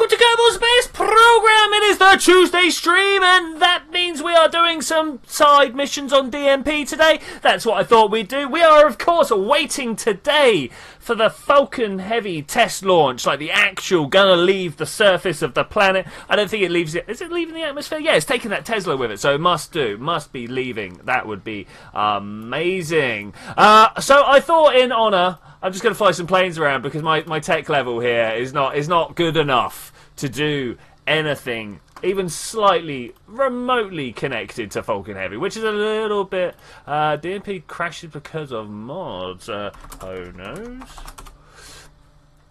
welcome to Kerbal Space Program. It is the Tuesday stream, and that means we are doing some side missions on DMP today. That's what I thought we'd do. We are, of course, waiting today for the Falcon Heavy test launch, like the actual gonna leave the surface of the planet. I don't think it leaves it. Is it leaving the atmosphere? Yeah, it's taking that Tesla with it, so it must be leaving. That would be amazing. So I thought, in honour, I'm just going to fly some planes around because my tech level here is not good enough to do anything even slightly remotely connected to Falcon Heavy, which is a little bit... DMP crashes because of mods. Who knows?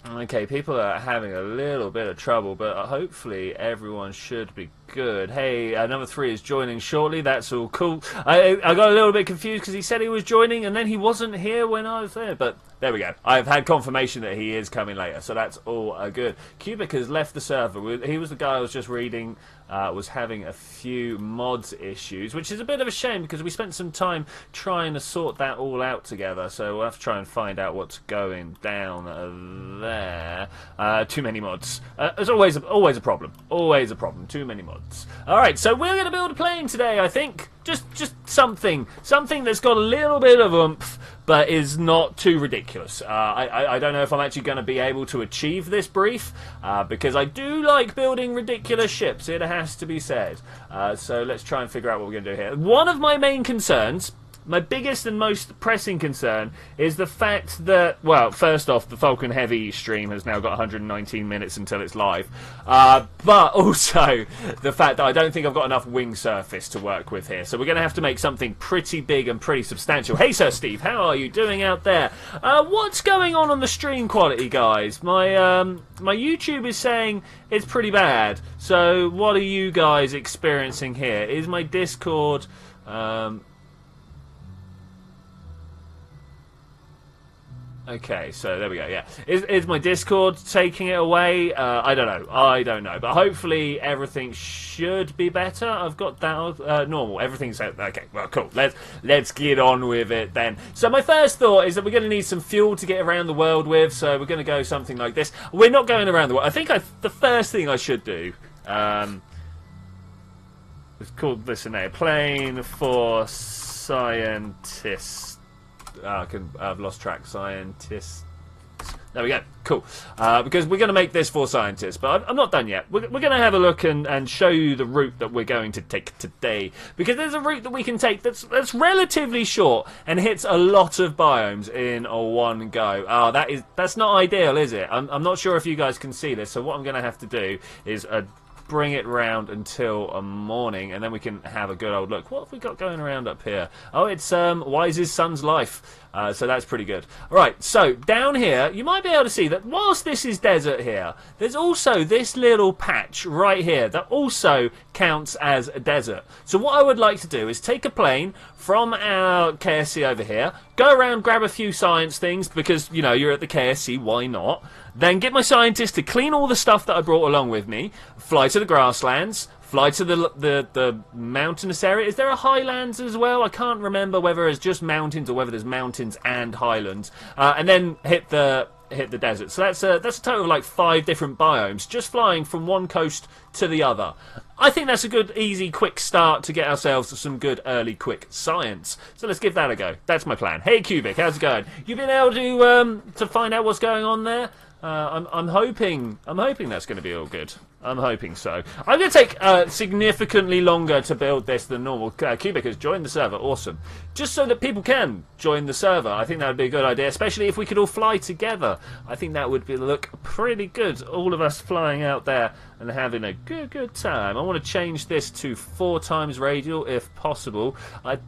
Okay, people are having a little bit of trouble, but hopefully everyone should be good. Hey, number 3 is joining shortly. That's all cool. I got a little bit confused because he said he was joining and then he wasn't here when I was there, but there we go. I've had confirmation that he is coming later, so that's all good. Cubic has left the server. He was the guy I was just reading, was having a few mods issues, which is a bit of a shame because we spent some time trying to sort that all out together, so we'll have to try and find out what's going down there. Too many mods. There's always a problem. Always a problem. Too many mods. Alright, so we're going to build a plane today, I think. Just something that's got a little bit of oomph, but is not too ridiculous. I don't know if I'm actually going to be able to achieve this brief, because I do like building ridiculous ships, it has to be said. So let's try and figure out what we're going to do here. One of my main concerns, my biggest and most pressing concern, is the fact that, well, first off, the Falcon Heavy stream has now got 119 minutes until it's live, but also the fact that I don't think I've got enough wing surface to work with here, so we're going to have to make something pretty big and pretty substantial. Hey Sir Steve, how are you doing out there? What's going on the stream quality, guys? My YouTube is saying it's pretty bad, so what are you guys experiencing here? Is my Discord... Okay, so there we go, yeah. Is my Discord taking it away? I don't know. But hopefully everything should be better. I've got that normal. Everything's... Okay, well, cool. Let's get on with it then. So my first thought is that we're going to need some fuel to get around the world with, so we're going to go something like this. We're not going around the world. I think the first thing I should do... let's call this an airplane for scientists. I've lost track. Scientists. There we go. Cool. Because we're going to make this for scientists, but I'm not done yet. We're going to have a look and show you the route that we're going to take today. Because there's a route that we can take that's relatively short and hits a lot of biomes in one go. That's not ideal, is it? I'm not sure if you guys can see this, so what I'm going to have to do is... bring it round until morning, and then we can have a good old look. What have we got going around up here? Oh, it's Wise's son's life. So that's pretty good. Alright, so down here, you might be able to see that whilst this is desert here, there's also this little patch right here that also counts as a desert. So what I would like to do is take a plane from our KSC over here, go around, grab a few science things, because, you know, you're at the KSC, why not? Then get my scientists to clean all the stuff that I brought along with me, fly to the grasslands, fly to the mountainous area. Is there a highlands as well? I can't remember whether it's just mountains or whether there's mountains and highlands. And then hit the desert. So that's a total of like 5 different biomes, just flying from one coast to the other. I think that's a good, easy, quick start to get ourselves some good, early, quick science. So let's give that a go. That's my plan. Hey Cubic, how's it going? You been able to find out what's going on there? I'm hoping that's going to be all good. I'm hoping so. I'm going to take significantly longer to build this than normal. Cubic has joined the server. Awesome. Just so that people can join the server. I think that would be a good idea, especially if we could all fly together. I think that would look pretty good. All of us flying out there and having a good time. I want to change this to 4 times radial if possible. I'm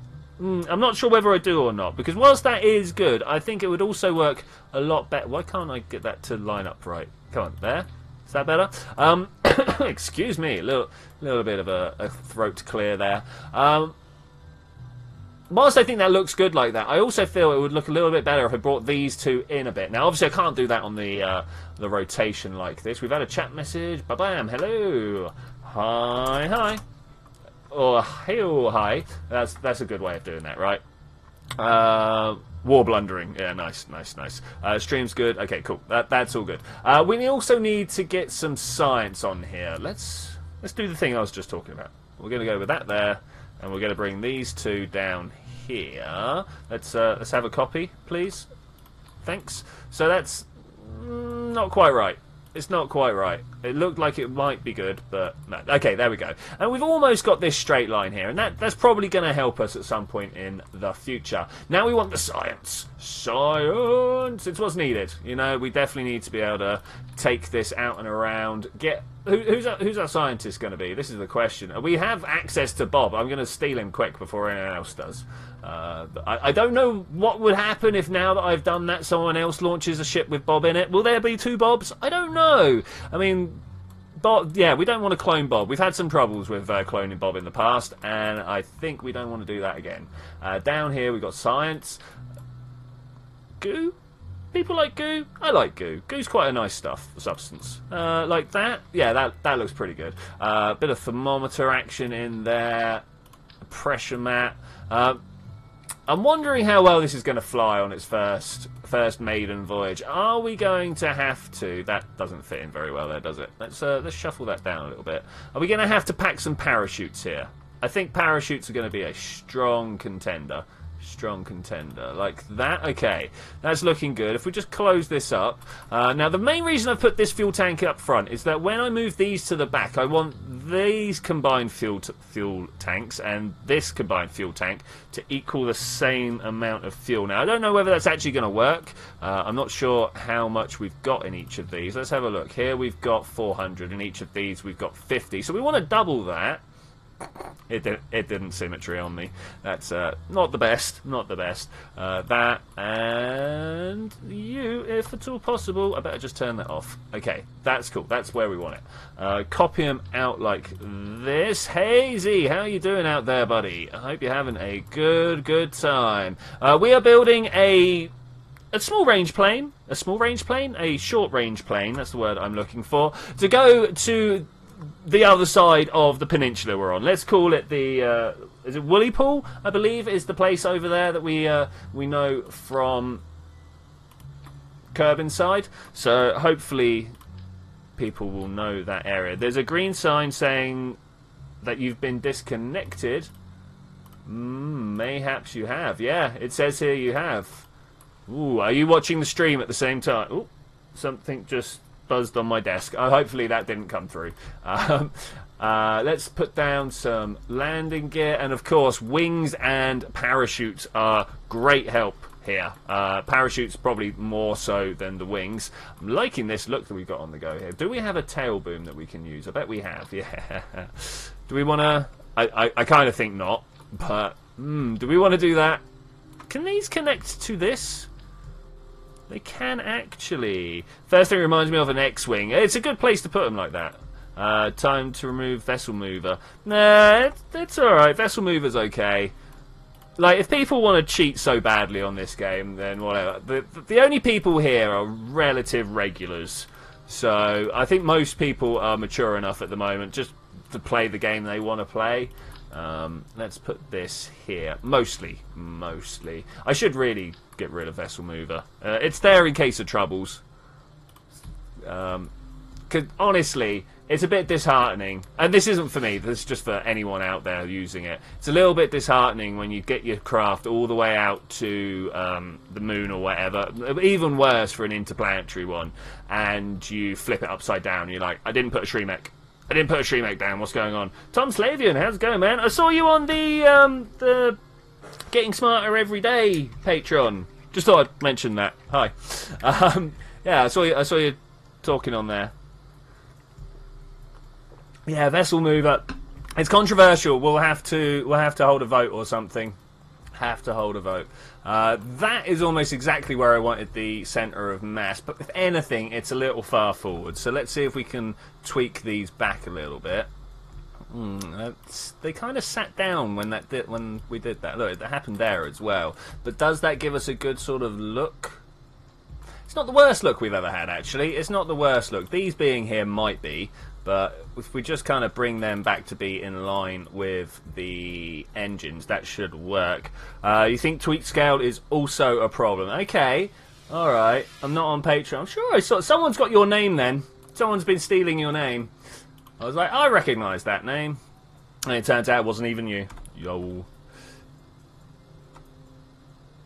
not sure whether I do or not, because whilst that is good, I think it would also work a lot better. Why can't I get that to line up right? Come on, there. Is that better? Excuse me, a little bit of a throat clear there. Whilst I think that looks good like that, I also feel it would look a little bit better if I brought these two in a bit. Now, obviously, I can't do that on the rotation like this. We've had a chat message. Ba-bam, hello. Hi. Or hey, hi. That's a good way of doing that, right? War blundering. Yeah, nice, nice, nice. Stream's good. Okay, cool. That's all good. We also need to get some science on here. Let's do the thing I was just talking about. We're going to go with that there, and we're going to bring these two down here. Let's have a copy, please. Thanks. So that's not quite right. It's not quite right. It looked like it might be good, but no. Okay, there we go. And we've almost got this straight line here, and that's probably going to help us at some point in the future. Now we want the science. Science! It's what's needed. You know, we definitely need to be able to take this out and around. Who's our scientist going to be? This is the question. We have access to Bob. I'm going to steal him quick before anyone else does. I don't know what would happen if now that I've done that, someone else launches a ship with Bob in it. Will there be 2 Bobs? I don't know. I mean, Bob, yeah, we don't want to clone Bob. We've had some troubles with cloning Bob in the past, and I think we don't want to do that again. Down here we've got science. Goo? People like goo? I like goo. Goo's quite a nice substance. Like that? Yeah, that looks pretty good. Bit of thermometer action in there. A pressure mat. I'm wondering how well this is going to fly on its first maiden voyage. Are we going to have to... That doesn't fit in very well there, does it? Let's shuffle that down a little bit. Are we going to have to pack some parachutes here? I think parachutes are going to be a strong contender. Strong contender. Like that? Okay. That's looking good. If we just close this up. Now, the main reason I've put this fuel tank up front is that when I move these to the back, I want these combined fuel tanks and this combined fuel tank to equal the same amount of fuel. Now, I don't know whether that's actually going to work. I'm not sure how much we've got in each of these. Let's have a look. Here we've got 400. In each of these we've got 50. So we want to double that. It didn't symmetry on me. That's not the best. Not the best. That and you, if at all possible. I better just turn that off. Okay, that's cool. That's where we want it. Copy them out like this. Hazy, how you doing out there, buddy? I hope you're having a good time. We are building a small range plane. A small range plane. A short range plane. That's the word I'm looking for. To go to the other side of the peninsula we're on. Let's call it the is it Woolly Pool, I believe, is the place over there that we know from Kerbin side. So hopefully people will know that area. There's a green sign saying that you've been disconnected. Mayhaps you have. Yeah, it says here you have. Ooh, are you watching the stream at the same time? Ooh, something just buzzed on my desk. Hopefully that didn't come through. Let's put down some landing gear, and of course wings and parachutes are great help here. Parachutes probably more so than the wings. I'm liking this look that we've got on the go here. Do we have a tail boom that we can use? I bet we have. Yeah. Do we want to... I kind of think not, but do we want to do that? Can these connect to this? They can actually. First thing reminds me of an X-Wing. It's a good place to put them like that. Time to remove Vessel Mover. Nah, it's alright. Vessel Mover's okay. Like, if people want to cheat so badly on this game, then whatever. The only people here are relative regulars. So, I think most people are mature enough at the moment just to play the game they want to play. Let's put this here. Mostly. I should really get rid of Vessel Mover. It's there in case of troubles. 'Cause honestly, it's a bit disheartening. And this isn't for me. This is just for anyone out there using it. It's a little bit disheartening when you get your craft all the way out to the moon or whatever. Even worse for an interplanetary one. And you flip it upside down. You're like, I didn't put a Shremek. I didn't put a Shremek down. What's going on? Tom Slavian, how's it going, man? I saw you on the Getting Smarter Every Day Patreon. Just thought I'd mention that. Hi. Yeah, I saw you talking on there. Yeah, Vessel Mover. It's controversial. We'll have to hold a vote or something. Have to hold a vote. That is almost exactly where I wanted the centre of mass, but if anything, it's a little far forward. So let's see if we can tweak these back a little bit. They kind of sat down when we did that. Look, that happened there as well. But does that give us a good sort of look? It's not the worst look we've ever had, actually. It's not the worst look. These being here might be, but if we just kind of bring them back to be in line with the engines, that should work. You think tweak scale is also a problem? Okay, all right. I'm not on Patreon. I'm sure I saw someone's got your name. Then someone's been stealing your name. I was like, I recognise that name, and it turns out it wasn't even you. Yo.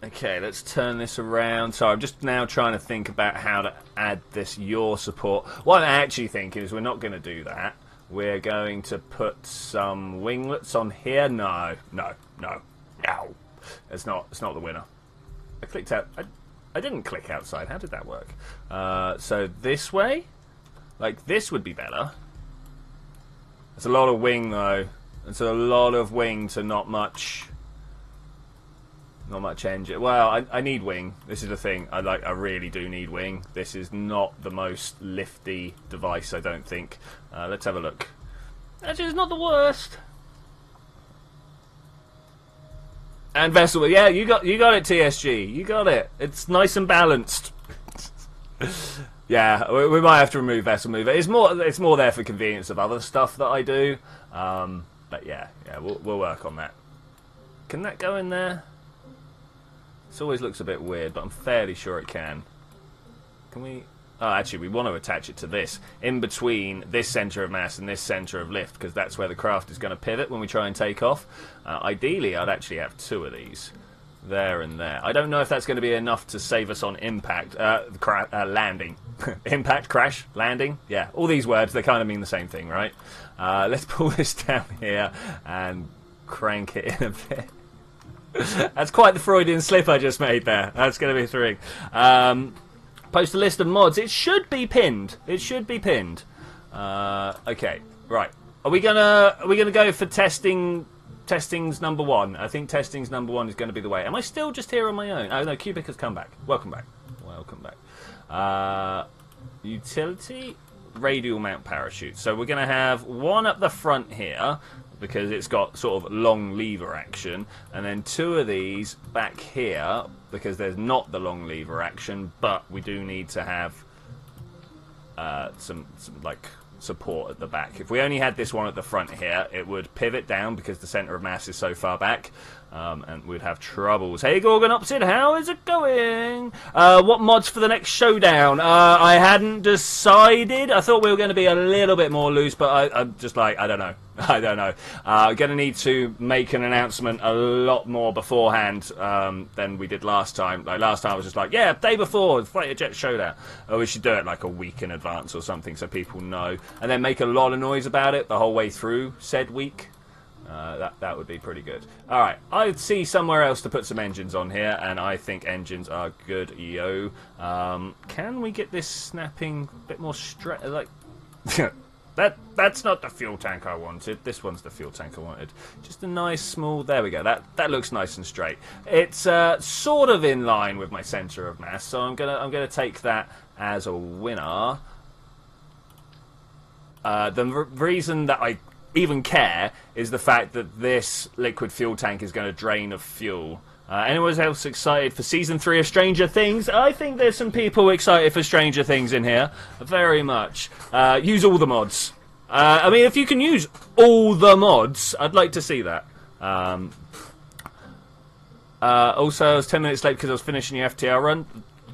Okay, let's turn this around. So I'm just now trying to think about how to add this yaw support. What I'm actually thinking is we're not going to do that. We're going to put some winglets on here. No. It's not the winner. I clicked out. I didn't click outside. How did that work? So this way? Like, this would be better. It's a lot of wing, though. It's a lot of wing to not much... Not much engine. Well, I need wing. This is the thing. I really do need wing. This is not the most lifty device, I don't think. Let's have a look. Actually, it's not the worst. And vessel. Yeah, you got it, TSG. You got it. It's nice and balanced. Yeah, we might have to remove vessel mover. It's more there for convenience of other stuff that I do. But yeah, we'll work on that. Can that go in there? This always looks a bit weird, but I'm fairly sure it can. Can we... Oh, actually, we want to attach it to this. In between this centre of mass and this centre of lift, because that's where the craft is going to pivot when we try and take off. Ideally, I'd actually have 2 of these. There and there. I don't know if that's going to be enough to save us on impact. Landing. Impact, crash, landing. Yeah, all these words, they kind of mean the same thing, right? Let's pull this down here and crank it in a bit. That's quite the Freudian slip I just made there. That's going to be thrilling. Post a list of mods. It should be pinned. It should be pinned. Okay, right. Are we gonna go for testing? Testing's number 1. I think testing's number 1 is going to be the way. Am I still just here on my own? Oh no, Cubic has come back. Welcome back. Welcome back. Utility, radial mount parachute. So we're going to have one up the front here, because it's got sort of long lever action, and then 2 of these back here because there's not the long lever action, but we do need to have some like support at the back. If we only had this one at the front here, it would pivot down because the centre of mass is so far back, and we'd have troubles. Hey Gorgonopsid, how is it going? What mods for the next showdown? I hadn't decided. I thought we were going to be a little bit more loose, but I'm just like, I don't know. Going to need to make an announcement a lot more beforehand than we did last time. Like last time I was just like, yeah, day before, Fighter Jet Showdown. Or we should do it like a week in advance or something so people know. And then make a lot of noise about it the whole way through said week. That would be pretty good. Alright, I see somewhere else to put some engines on here, and I think engines are good, yo. Can we get this snapping a bit more straight? Like... That's not the fuel tank I wanted. This one's the fuel tank I wanted. Just a nice small... There we go. That looks nice and straight. It's sort of in line with my centre of mass, so I'm gonna take that as a winner. The reason that I even care is the fact that this liquid fuel tank is going to drain of fuel. Anyone else excited for Season 3 of Stranger Things? I think there's some people excited for Stranger Things in here. Very much. Use all the mods. I mean, if you can use all the mods, I'd like to see that. Also, I was 10 minutes late because I was finishing the FTL run.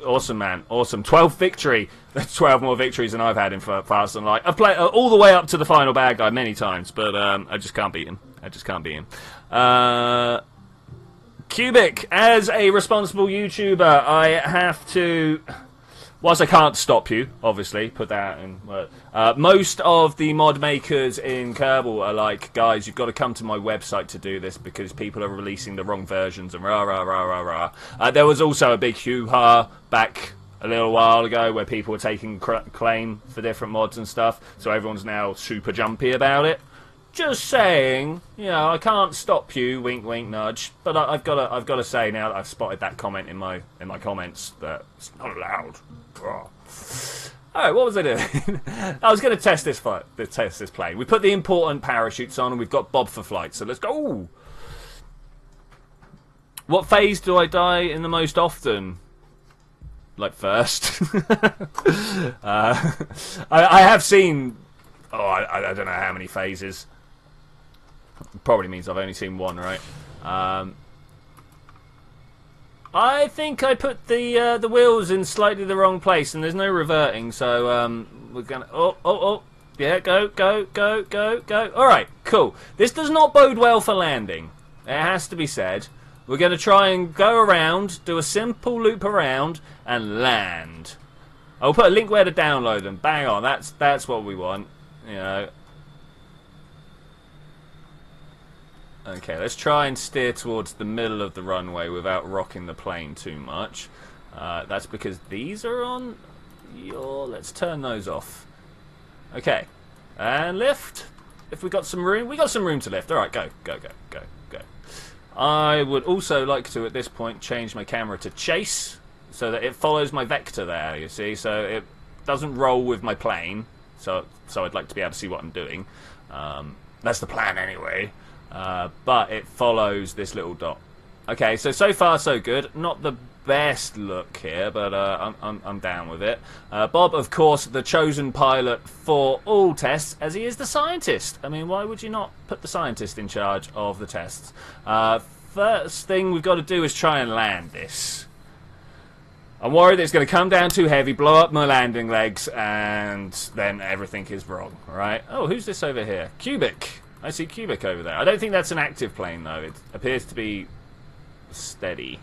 Awesome, man. Awesome. 12th victory. That's 12 more victories than I've had in Fast and Light. I've played all the way up to the final bad guy many times, but I just can't beat him. Cubic, as a responsible YouTuber, I have to... Whilst I can't stop you, obviously, put that in... most of the mod makers in Kerbal are like, guys, you've got to come to my website to do this because people are releasing the wrong versions and rah, rah, rah, rah, rah. There was also a big hoo-ha back a little while ago where people were taking claim for different mods and stuff, so everyone's now super jumpy about it. Just saying, you know, I can't stop you, wink, wink, nudge. But I've got to say now that I've spotted that comment in my comments that it's not allowed. All right, what was I doing? I was going to test this plane. We put the important parachutes on, and we've got Bob for flight. So let's go. What phase do I die in the most often? like first. I have seen. Oh, I don't know how many phases. Probably means I've only seen one, right? I think I put the wheels in slightly the wrong place, and there's no reverting. So we're gonna. Oh. Yeah, go. All right, cool. This does not bode well for landing. It has to be said. We're going to try and go around, do a simple loop around, and land. I'll put a link where to download them. Bang on. That's what we want. You know. Okay, let's try and steer towards the middle of the runway without rocking the plane too much. That's because these are on. Let's turn those off. Okay, and lift. If we got some room, we got some room to lift. All right, go. I would also like to, at this point, change my camera to chase so that it follows my vector there. You see, so it doesn't roll with my plane. So I'd like to be able to see what I'm doing. That's the plan anyway. But it follows this little dot. Okay, so far so good. Not the best look here, but I'm down with it. Bob, of course, the chosen pilot for all tests, as he is the scientist. I mean, why would you not put the scientist in charge of the tests? First thing we've got to do is try and land this. I'm worried it's going to come down too heavy, blow up my landing legs, and then everything is wrong, right? Oh, who's this over here? Cubic. I see Cubic over there. I don't think that's an active plane, though. It appears to be steady.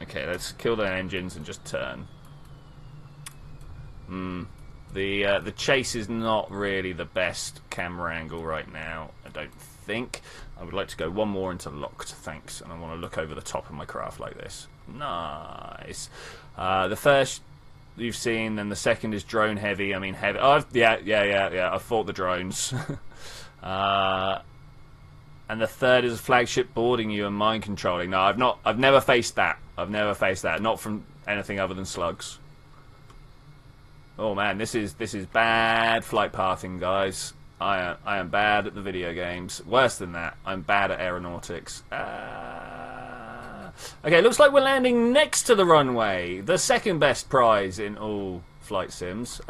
Okay, let's kill the engines and just turn. The chase is not really the best camera angle right now, I don't think. I would like to go one more into locked, thanks. And I want to look over the top of my craft like this. Nice. The first you've seen, then the second is drone heavy. I mean heavy. Oh, yeah. I've fought the drones. And the third is flagship boarding you and mind controlling. No, I've never faced that. Not from anything other than slugs. Oh man, this is bad flight pathing, guys. I am bad at the video games. Worse than that, I'm bad at aeronautics. Okay, looks like we're landing next to the runway. The second best prize in all flight sims.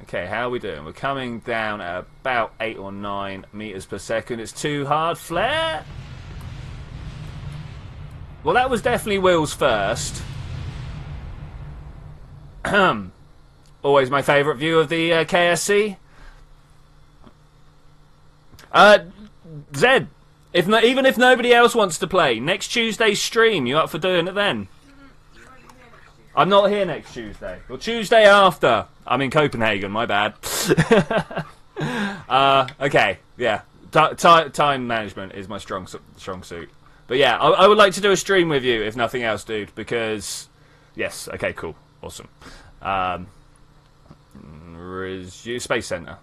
Okay, how are we doing? We're coming down at about 8 or 9 meters per second. It's too hard. Flare? Well, that was definitely wheels first. Always my favourite view of the KSC. Zed, even if nobody else wants to play, next Tuesday's stream, you up for doing it then? I'm not here next Tuesday. Well, Tuesday after. I'm in Copenhagen, my bad. Okay, yeah. Time management is my strong suit. But yeah, I would like to do a stream with you, if nothing else, dude, because... Yes, okay, cool. Awesome. Space Center.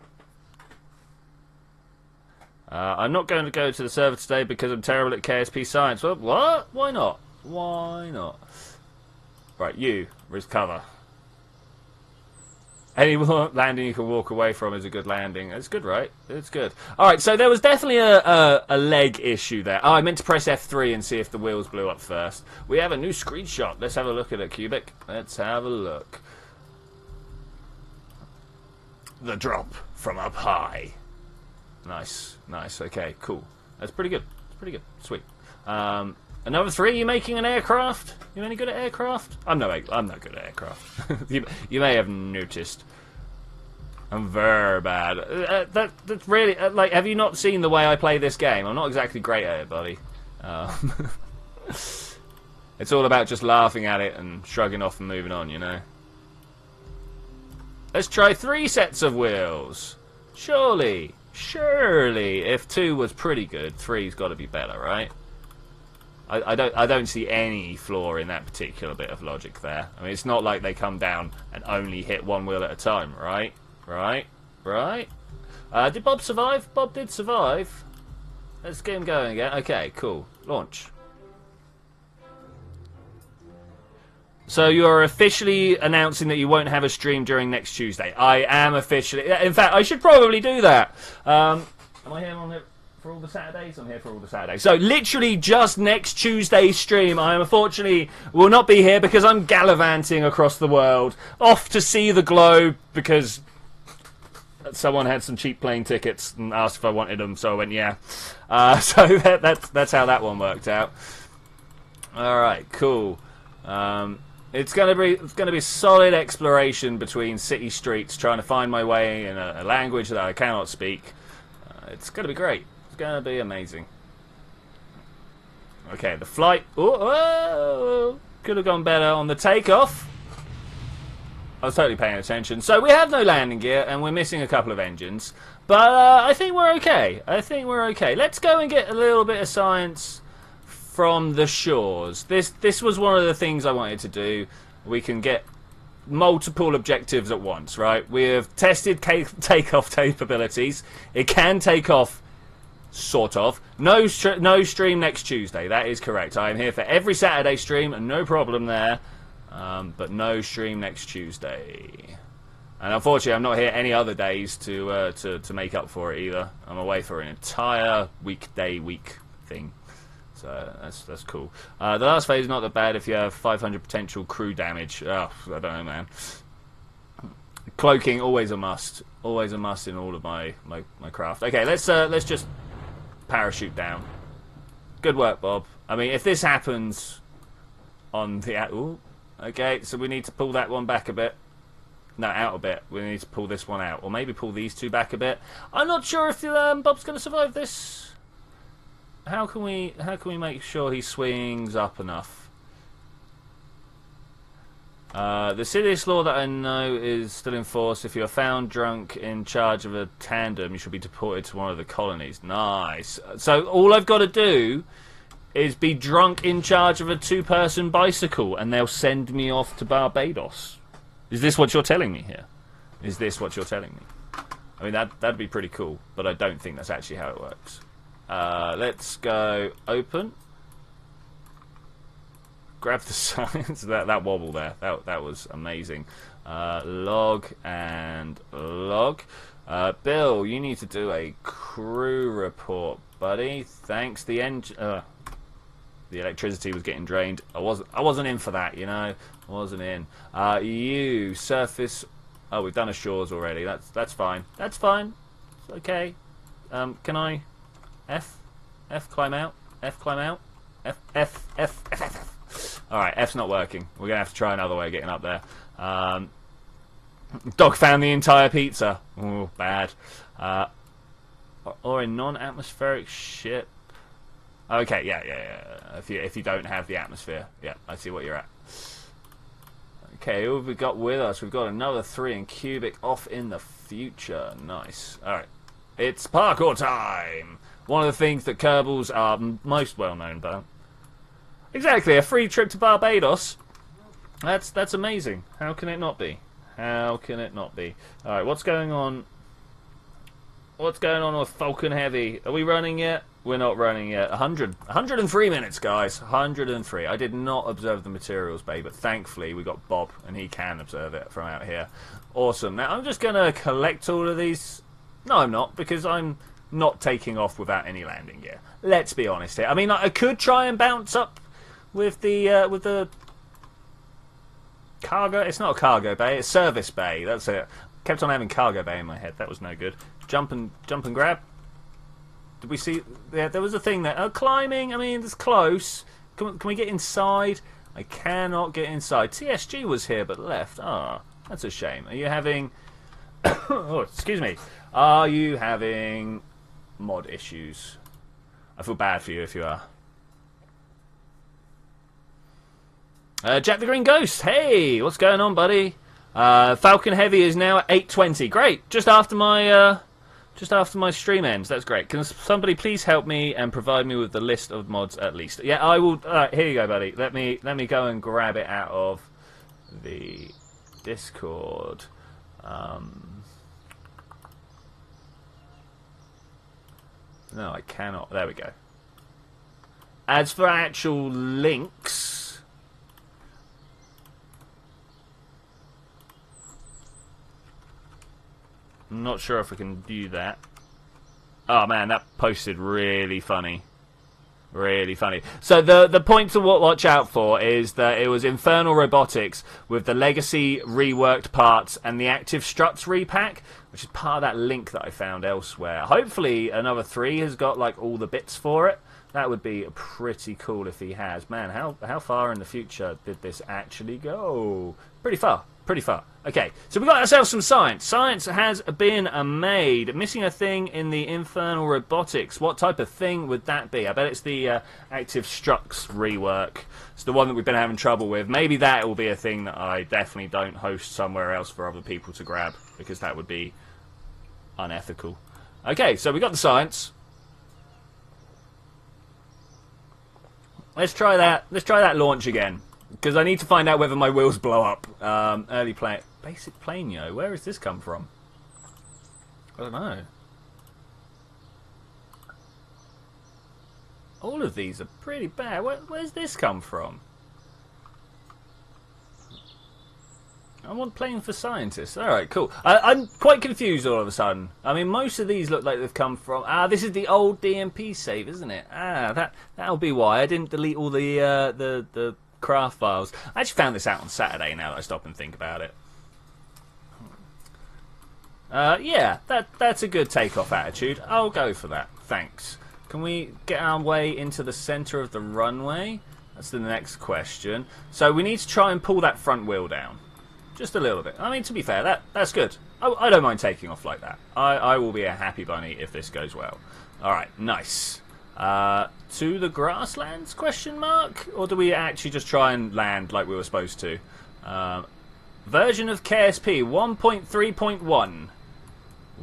I'm not going to go to the server today because I'm terrible at KSP science. Well, what? Why not? Why not? Right, you, recover. Any landing you can walk away from is a good landing. It's good, right? It's good. Alright, so there was definitely a leg issue there. Oh, I meant to press F3 and see if the wheels blew up first. We have a new screenshot. Let's have a look at it, Cubic. Let's have a look. The drop from up high. Nice, nice. Okay, cool. That's pretty good. It's pretty good. Sweet. Another 3. You making an aircraft? You any good at aircraft? I'm no good at aircraft. you may have noticed. I'm very bad. That's really like. Have you not seen the way I play this game? I'm not exactly great at it, buddy. It's all about just laughing at it and shrugging off and moving on, you know. Let's try 3 sets of wheels. Surely, if 2 was pretty good, 3's got to be better, right? I don't see any flaw in that particular bit of logic there. I mean, it's not like they come down and only hit 1 wheel at a time, right? Right? Did Bob survive? Bob did survive. Let's get him going again. Okay, cool. Launch. So you are officially announcing that you won't have a stream during next Tuesday. I am officially... In fact, I should probably do that. Am I here on it for all the Saturdays? I'm here for all the Saturdays. So literally just next Tuesday's stream, I unfortunately will not be here because I'm gallivanting across the world, off to see the globe because someone had some cheap plane tickets and asked if I wanted them, so I went yeah. So that's how that one worked out. All right, cool. It's gonna be solid exploration between city streets, trying to find my way in a language that I cannot speak. It's gonna be great. It's gonna be amazing. Okay, the flight. Oh, could have gone better on the takeoff. I was totally paying attention. So we have no landing gear, and we're missing a couple of engines. But I think we're okay. I think we're okay. Let's go and get a little bit of science from the shores. This was one of the things I wanted to do. We can get multiple objectives at once, right? We have tested takeoff capabilities. It can take off, sort of. No stream next Tuesday. That is correct. I am here for every Saturday stream, and no problem there. But no stream next Tuesday. And unfortunately, I'm not here any other days to make up for it either. I'm away for an entire week thing. So that's cool. The last phase is not that bad if you have 500 potential crew damage. Oh, I don't know, man. Cloaking, always a must. Always a must in all of my craft. Okay, let's just parachute down. Good work, Bob. I mean, if this happens on the... Ooh, okay, so we need to pull that one back a bit. No, out a bit. We need to pull this one out. Or maybe pull these two back a bit. I'm not sure if Bob's going to survive this. How can we make sure he swings up enough? The silliest law that I know is still in force. If you are found drunk in charge of a tandem, you should be deported to one of the colonies. Nice. So all I've got to do is be drunk in charge of a two-person bicycle, and they'll send me off to Barbados. Is this what you're telling me here? Is this what you're telling me? I mean, that'd be pretty cool, but I don't think that's actually how it works. Let's go open. Grab the signs. that wobble there. That was amazing. Log and log. Bill, you need to do a crew report, buddy. Thanks. The electricity was getting drained. I wasn't in for that, you know. I wasn't in. You surface. Oh, we've done a shores already. That's fine. That's fine. It's okay. Can I? F climb out. F climb out. F. All right, F's not working. We're gonna have to try another way of getting up there. Dog found the entire pizza. Oh, bad. Or a non-atmospheric ship. Okay, yeah. If you don't have the atmosphere, yeah, I see what you're at. Okay, who have we got with us? We've got another 3 in cubic off in the future. Nice. All right, it's parkour time. One of the things that Kerbals are most well known about. Exactly, a free trip to Barbados. That's amazing. How can it not be? How can it not be? All right, what's going on? What's going on with Falcon Heavy? Are we running yet? We're not running yet. 103 minutes, guys. 103. I did not observe the materials bay, but thankfully we got Bob, and he can observe it from out here. Awesome. Now, I'm just going to collect all of these. No, I'm not, because I'm not taking off without any landing gear. Let's be honest here. I mean, I could try and bounce up with the cargo. It's not a cargo bay. It's service bay. That's it. Kept on having cargo bay in my head. That was no good. Jump and grab. Did we see? Yeah, there was a thing there. Oh, climbing. I mean, it's close. Can we get inside? I cannot get inside. TSG was here but left. Ah, that's a shame. Are you having? Oh, excuse me. Are you having mod issues? I feel bad for you if you are. Jack the Green Ghost. Hey, what's going on, buddy? Falcon Heavy is now at 8:20. Great. Just after my stream ends. That's great. Can somebody please help me and provide me with the list of mods at least? Yeah, I will. Here you go, buddy. Let me go and grab it out of the Discord. No, I cannot. There we go. As for actual links, I'm not sure if I can do that. Oh man, that posted really funny. Really funny. So the point to watch out for is that it was Infernal Robotics with the Legacy reworked parts and the Active Struts repack, which is part of that link that I found elsewhere. Hopefully another 3 has got like all the bits for it. That would be pretty cool if he has. Man, how far in the future did this actually go? Pretty far. Pretty far. Okay, so we got ourselves some science. Science has been made. Missing a thing in the Infernal Robotics. What type of thing would that be? I bet it's the Active Struts rework. It's the one that we've been having trouble with. Maybe that will be a thing that I definitely don't host somewhere else for other people to grab, because that would be unethical. Okay, so we got the science. Let's try that. Let's try that launch again, because I need to find out whether my wheels blow up. Early play, basic planeo. Where has this come from? I don't know. All of these are pretty bad. Where's this come from? I want playing for scientists. Alright, cool. I'm quite confused all of a sudden. I mean, most of these look like they've come from... this is the old DMP save, isn't it? That'll be why. I didn't delete all the craft files. I actually found this out on Saturday now that I stop and think about it. Yeah, that's a good takeoff attitude. I'll go for that. Thanks. Can we get our way into the centre of the runway? That's the next question. So we need to try and pull that front wheel down. Just a little bit. I mean, to be fair, that's good. I don't mind taking off like that. I will be a happy bunny if this goes well. Alright, nice. To the grasslands, question mark? Or do we actually just try and land like we were supposed to? Version of KSP 1.3.1.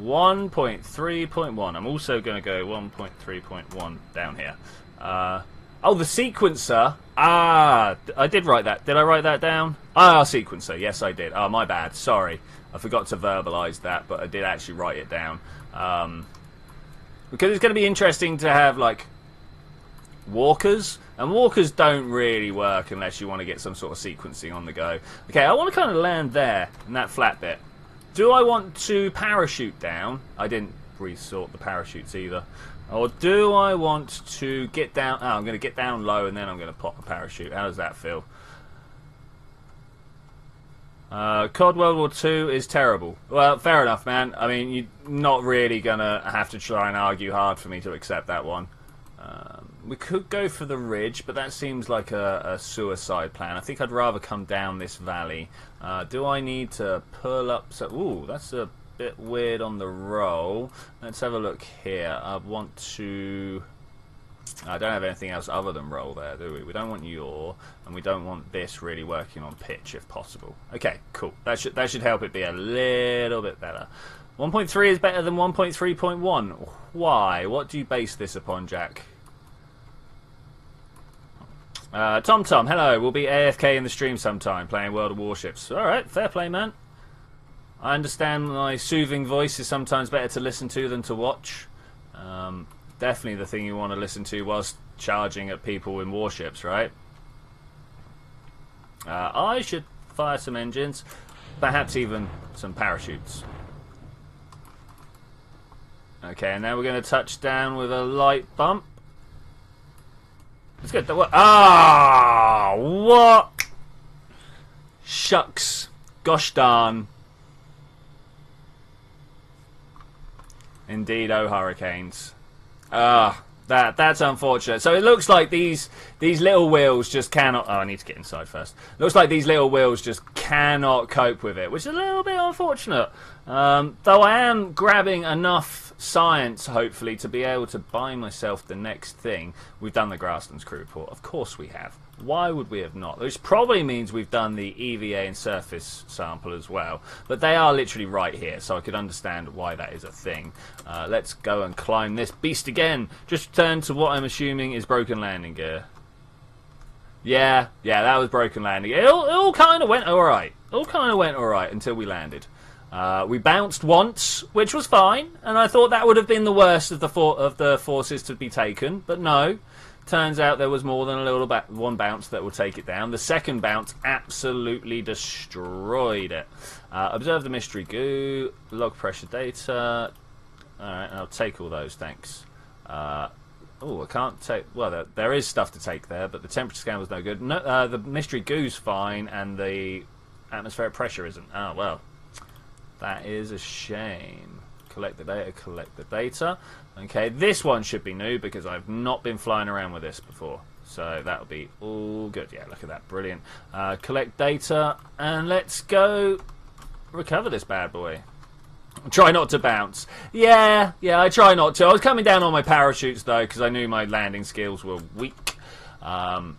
1.3.1. I'm also going to go 1.3.1 down here. Oh, the sequencer. I did write that. Did I write that down? Sequencer. Yes, I did. Oh, my bad. Sorry. I forgot to verbalise that, but I did actually write it down. Because it's going to be interesting to have, like, walkers. And walkers don't really work unless you want to get some sort of sequencing on the go. Okay, I want to kind of land there, in that flat bit. Do I want to parachute down? I didn't resort the parachutes either. Or do I want to get down... I'm going to get down low and then I'm going to pop a parachute. How does that feel? COD World War II is terrible. Well, fair enough, man. I mean, you're not really going to have to try and argue hard for me to accept that one. We could go for the ridge, but that seems like a suicide plan. I think I'd rather come down this valley. Do I need to pull up... Ooh, that's a bit weird on the roll. Let's have a look here. I want to... I don't have anything else other than roll there, do we? We don't want yaw, and we don't want this really working on pitch if possible. Okay, cool. That should help it be a little bit better. 1.3 is better than 1.3.1. Why? What do you base this upon, Jack? Tom, hello. We'll be AFK in the stream sometime, playing World of Warships. Alright, fair play, man. I understand my soothing voice is sometimes better to listen to than to watch. Definitely the thing you want to listen to whilst charging at people in warships, right? I should fire some engines, perhaps even some parachutes. Okay, and now we're going to touch down with a light bump. Let's get the... what? Shucks. Gosh darn. Indeed, oh hurricanes. That's unfortunate. So it looks like these little wheels just cannot... I need to get inside first. Looks like these little wheels just cannot cope with it, which is a little bit unfortunate. Though I am grabbing enough science, hopefully, to be able to buy myself the next thing. We've done the Grasslands crew report. Of course we have. Why would we have not? Which probably means we've done the EVA and surface sample as well. But they are literally right here, so I could understand why that is a thing. Let's go and climb this beast again. Just return to what I'm assuming is broken landing gear. Yeah, that was broken landing gear. It all kind of went alright. All kind of went alright until we landed. We bounced once, which was fine, and I thought that would have been the worst of the forces to be taken, but no. Turns out there was more than a little one bounce that will take it down. The second bounce absolutely destroyed it. Observe the mystery goo, log pressure data. Alright, I'll take all those, thanks. Oh, I can't take... Well, there is stuff to take there, but the temperature scan was no good. No, the mystery goo's fine, and the atmospheric pressure isn't. Oh, well. That is a shame. Collect the data, collect the data. Okay, this one should be new, because I've not been flying around with this before. So that'll be all good. Yeah, look at that. Brilliant. Collect data, and let's go recover this bad boy. Try not to bounce. Yeah, I try not to. I was coming down on my parachutes, though, because I knew my landing skills were weak. So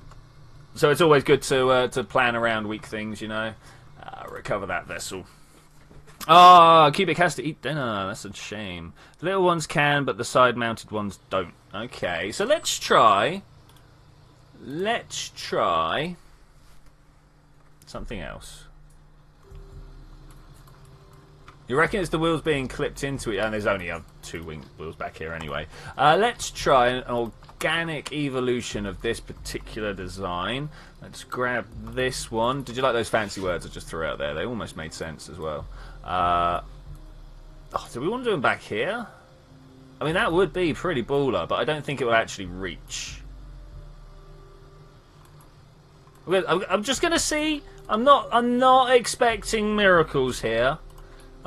it's always good to plan around weak things, you know. Recover that vessel. Ah, Cubic has to eat dinner. That's a shame. The little ones can, but the side-mounted ones don't. Okay, so let's try something else. You reckon it's the wheels being clipped into it? And there's only 2 wheels back here anyway. Let's try an organic evolution of this particular design. Let's grab this one. Did you like those fancy words I just threw out there? They almost made sense as well. Do we want to do them back here? I mean, that would be pretty baller, but I don't think it will actually reach. I'm just going to see. I'm not expecting miracles here.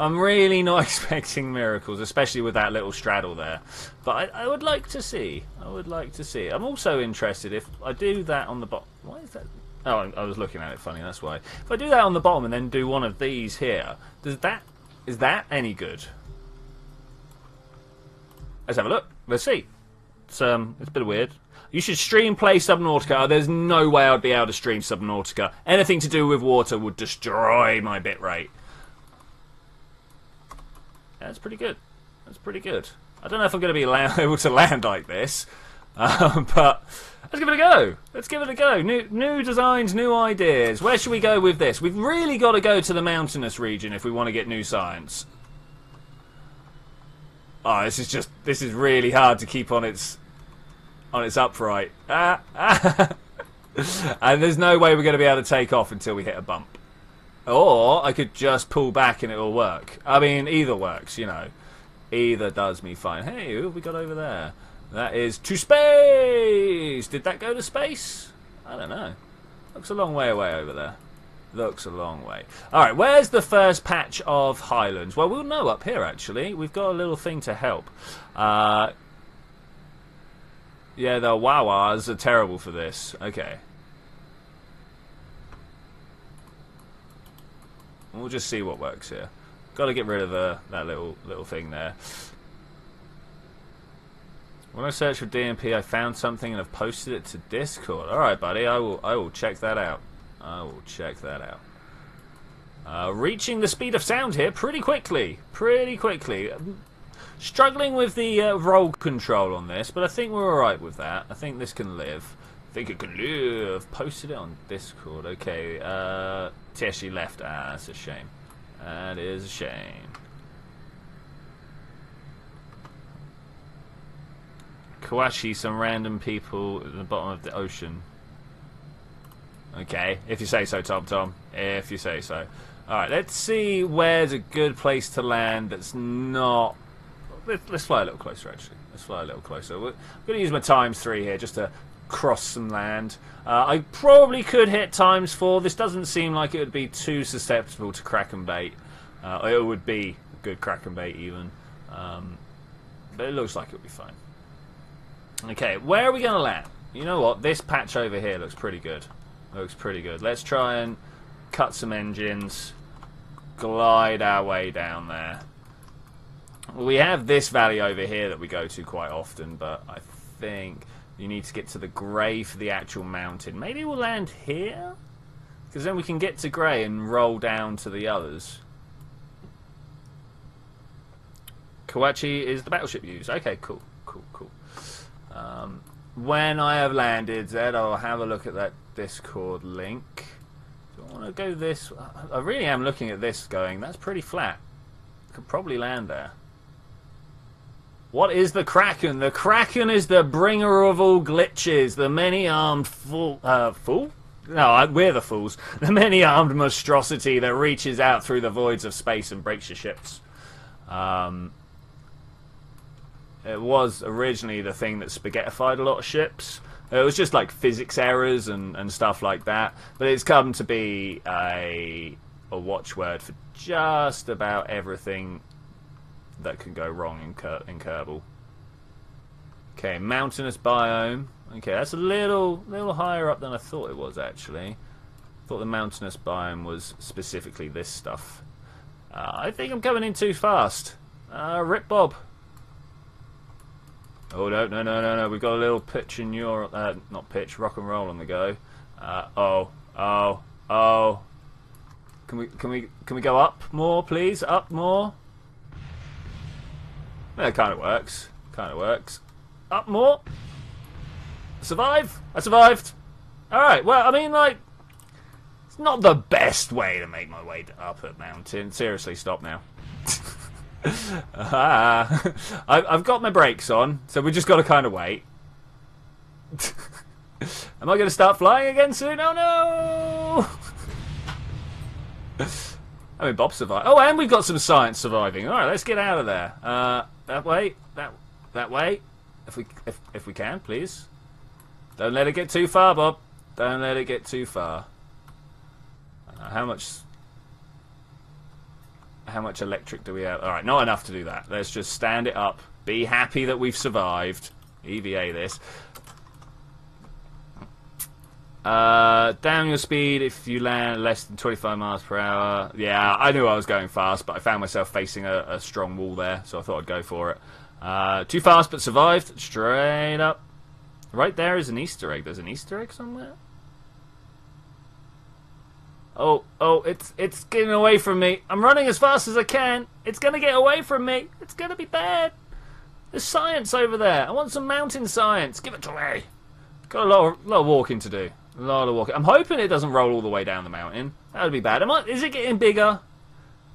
I'm really not expecting miracles, especially with that little straddle there. But I would like to see. I would like to see. I'm also interested if I do that on the bottom. Why is that? Oh, I was looking at it funny, that's why. If I do that on the bottom and then do one of these here, is that any good? Let's have a look. Let's see. It's a bit weird. You should stream play Subnautica. Oh, there's no way I'd be able to stream Subnautica. Anything to do with water would destroy my bitrate. That's pretty good. That's pretty good. I don't know if I'm going to be able to land like this, but let's give it a go. Let's give it a go. New designs, new ideas. Where should we go with this? We've really got to go to the mountainous region if we want to get new science. Oh, this is really hard to keep on its upright. And there's no way we're going to be able to take off until we hit a bump. Or I could just pull back and it'll work. I mean, either works, you know. Either does me fine. Hey, who have we got over there? That is to space! Did that go to space? I don't know. Looks a long way away over there. Looks a long way. Alright, where's the first patch of highlands? Well, we'll know up here, actually. We've got a little thing to help. Yeah, the Wawas are terrible for this. Okay. We'll just see what works here. Got to get rid of that little thing there. When I searched for DMP, I found something and I've posted it to Discord. All right, buddy. I will check that out. I will check that out. Reaching the speed of sound here pretty quickly. Pretty quickly. Struggling with the roll control on this, but I think we're all right with that. I think this can live. I think it can live. Posted it on Discord. Okay. Teshi left. Ah, that's a shame. That is a shame. Kawachi, some random people at the bottom of the ocean. Okay, if you say so, Tom. If you say so. Alright, let's see where's a good place to land that's not... Let's fly a little closer, actually. Let's fly a little closer. I'm going to use my ×3 here just to cross some land. I probably could hit ×4. This doesn't seem like it would be too susceptible to Kraken bait. It would be a good Kraken bait, even. But it looks like it'll be fine. Okay, where are we going to land? You know what? This patch over here looks pretty good. Looks pretty good. Let's try and cut some engines. Glide our way down there. We have this valley over here that we go to quite often, but I think you need to get to the grey for the actual mountain. Maybe we'll land here? Because then we can get to grey and roll down to the others. Kawachi is the battleship used. Okay, cool. When I have landed, Zed, I'll have a look at that Discord link. Do I want to go this? I really am looking at this going, that's pretty flat. Could probably land there. What is the Kraken? The Kraken is the bringer of all glitches, the many-armed fool? No, we're the fools. The many-armed monstrosity that reaches out through the voids of space and breaks your ships. It was originally the thing that spaghettified a lot of ships. It was just like physics errors and stuff like that. But it's come to be a watchword for just about everything that can go wrong in Kerbal. Okay, mountainous biome. Okay, that's a little higher up than I thought it was, actually. I thought the mountainous biome was specifically this stuff. I think I'm coming in too fast. Rip Bob. Oh, no. We've got a little pitch in your... not pitch, rock and roll on the go. Oh. Can we go up more, please? Up more? That kind of works. Up more. Survive? I survived. Alright, well, I mean, like... It's not the best way to make my way up a mountain. Seriously, stop now. I've got my brakes on, so we just got to kind of wait. Am I going to start flying again soon? Oh no! I mean, Bob survived. Oh, and we've got some science surviving. All right, let's get out of there. That way, that way, if we can, please. Don't let it get too far, Bob. Don't let it get too far. How much electric do we have? Alright, not enough to do that. Let's just stand it up. Be happy that we've survived. EVA this. Down your speed if you land less than 25 miles per hour. Yeah, I knew I was going fast, but I found myself facing a strong wall there, so I thought I'd go for it. Too fast, but survived. Straight up. Right there is an Easter egg. There's an Easter egg somewhere? Oh, it's getting away from me. I'm running as fast as I can. It's going to get away from me. It's going to be bad. There's science over there. I want some mountain science. Give it to me. Got a lot of walking to do. A lot of walking. I'm hoping it doesn't roll all the way down the mountain. That would be bad. Is it getting bigger?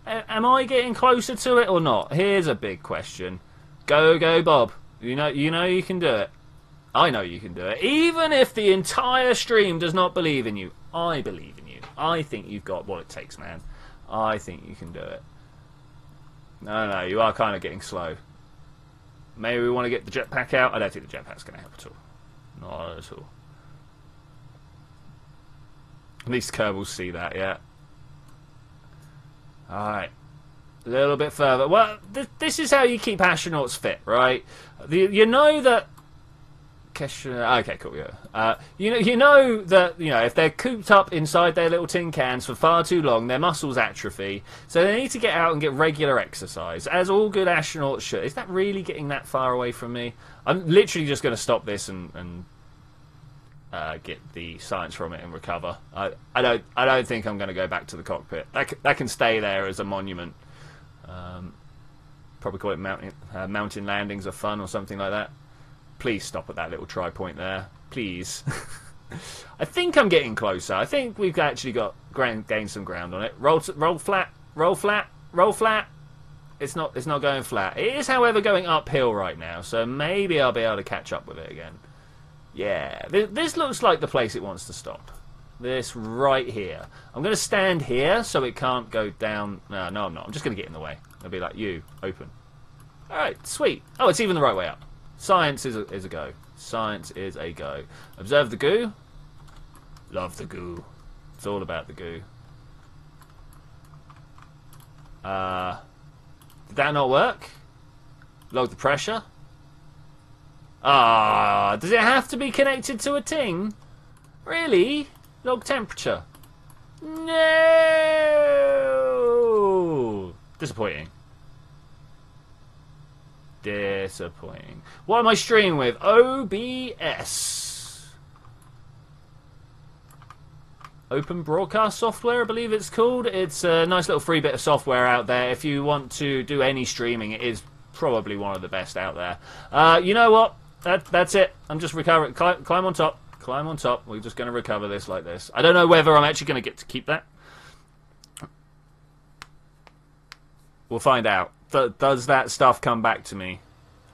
Am I getting closer to it or not? Here's a big question. Go, Bob. You know you can do it. I know you can do it. Even if the entire stream does not believe in you, I believe in you. I think you've got what it takes, man. I think you can do it. No, you are kind of getting slow. Maybe we want to get the jetpack out. I don't think the jetpack's going to help at all. Not at all. At least Kerbal see that, yeah. Alright. A little bit further. Well, this is how you keep astronauts fit, right? You know that... Okay, cool. Yeah. You know that if they're cooped up inside their little tin cans for far too long, their muscles atrophy. So they need to get out and get regular exercise, as all good astronauts should. Is that really getting that far away from me? I'm literally just going to stop this and get the science from it and recover. I don't think I'm going to go back to the cockpit. That can stay there as a monument. Probably call it mountain landings are fun or something like that. Please stop at that little tri-point there. Please. I think I'm getting closer. I think we've actually gained some ground on it. Roll flat. Roll flat. Roll flat. It's not going flat. It is, however, going uphill right now. So maybe I'll be able to catch up with it again. Yeah. This looks like the place it wants to stop. This right here. I'm going to stand here so it can't go down. No, I'm not. I'm just going to get in the way. I'll be like, you, open. Alright, sweet. Oh, it's even the right way up. Science is a go. Science is a go. Observe the goo. Love the goo. It's all about the goo. Did that not work? Log the pressure. Does it have to be connected to a ting? Really? Log temperature. No! Disappointing. Disappointing. What am I streaming with? OBS. Open Broadcast Software, I believe it's called. It's a nice little free bit of software out there. If you want to do any streaming, it is probably one of the best out there. You know what? That's it. I'm just recovering. Climb on top. Climb on top. We're just going to recover this like this. I don't know whether I'm actually going to get to keep that. We'll find out. Does that stuff come back to me?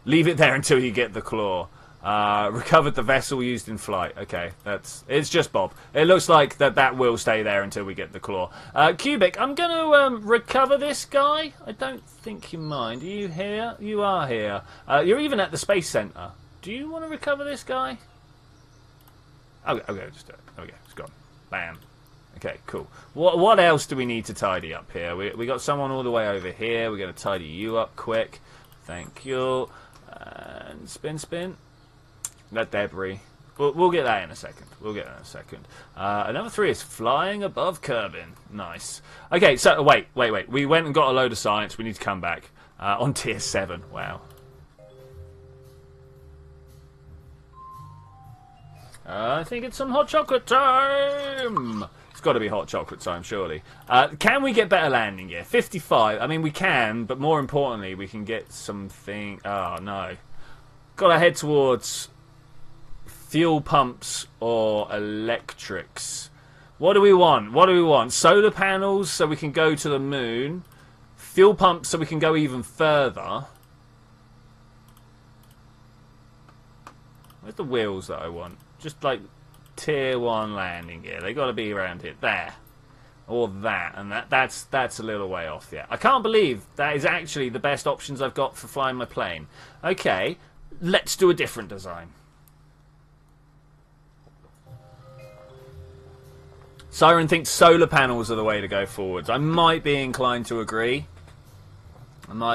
Leave it there until you get the claw. Recovered the vessel used in flight. Okay, it's just Bob. It looks like that will stay there until we get the claw. Cubic, I'm going to recover this guy. I don't think you mind. Are you here? You are here. You're even at the Space Center. Do you want to recover this guy? Okay, just do it. There we go. It's gone. Bam. Okay, cool. What else do we need to tidy up here? We got someone all the way over here. We're going to tidy you up quick. Thank you. And spin. That debris. We'll get that in a second. Another 3 is flying above Kerbin. Nice. Okay, so wait. We went and got a load of science. We need to come back. On tier 7. Wow. I think it's some hot chocolate time. It's got to be hot chocolate time, surely. Can we get better landing gear? 55. I mean, we can, but more importantly, we can get something. Oh, no. Got to head towards fuel pumps or electrics. What do we want? Solar panels so we can go to the moon. Fuel pumps so we can go even further. Where's the wheels that I want? Just like tier 1 landing gear. They got to be around here. There. Or that. And that's a little way off. Yeah. I can't believe that is actually the best options I've got for flying my plane. Okay. Let's do a different design. Siren thinks solar panels are the way to go forwards. I might be inclined to agree. No.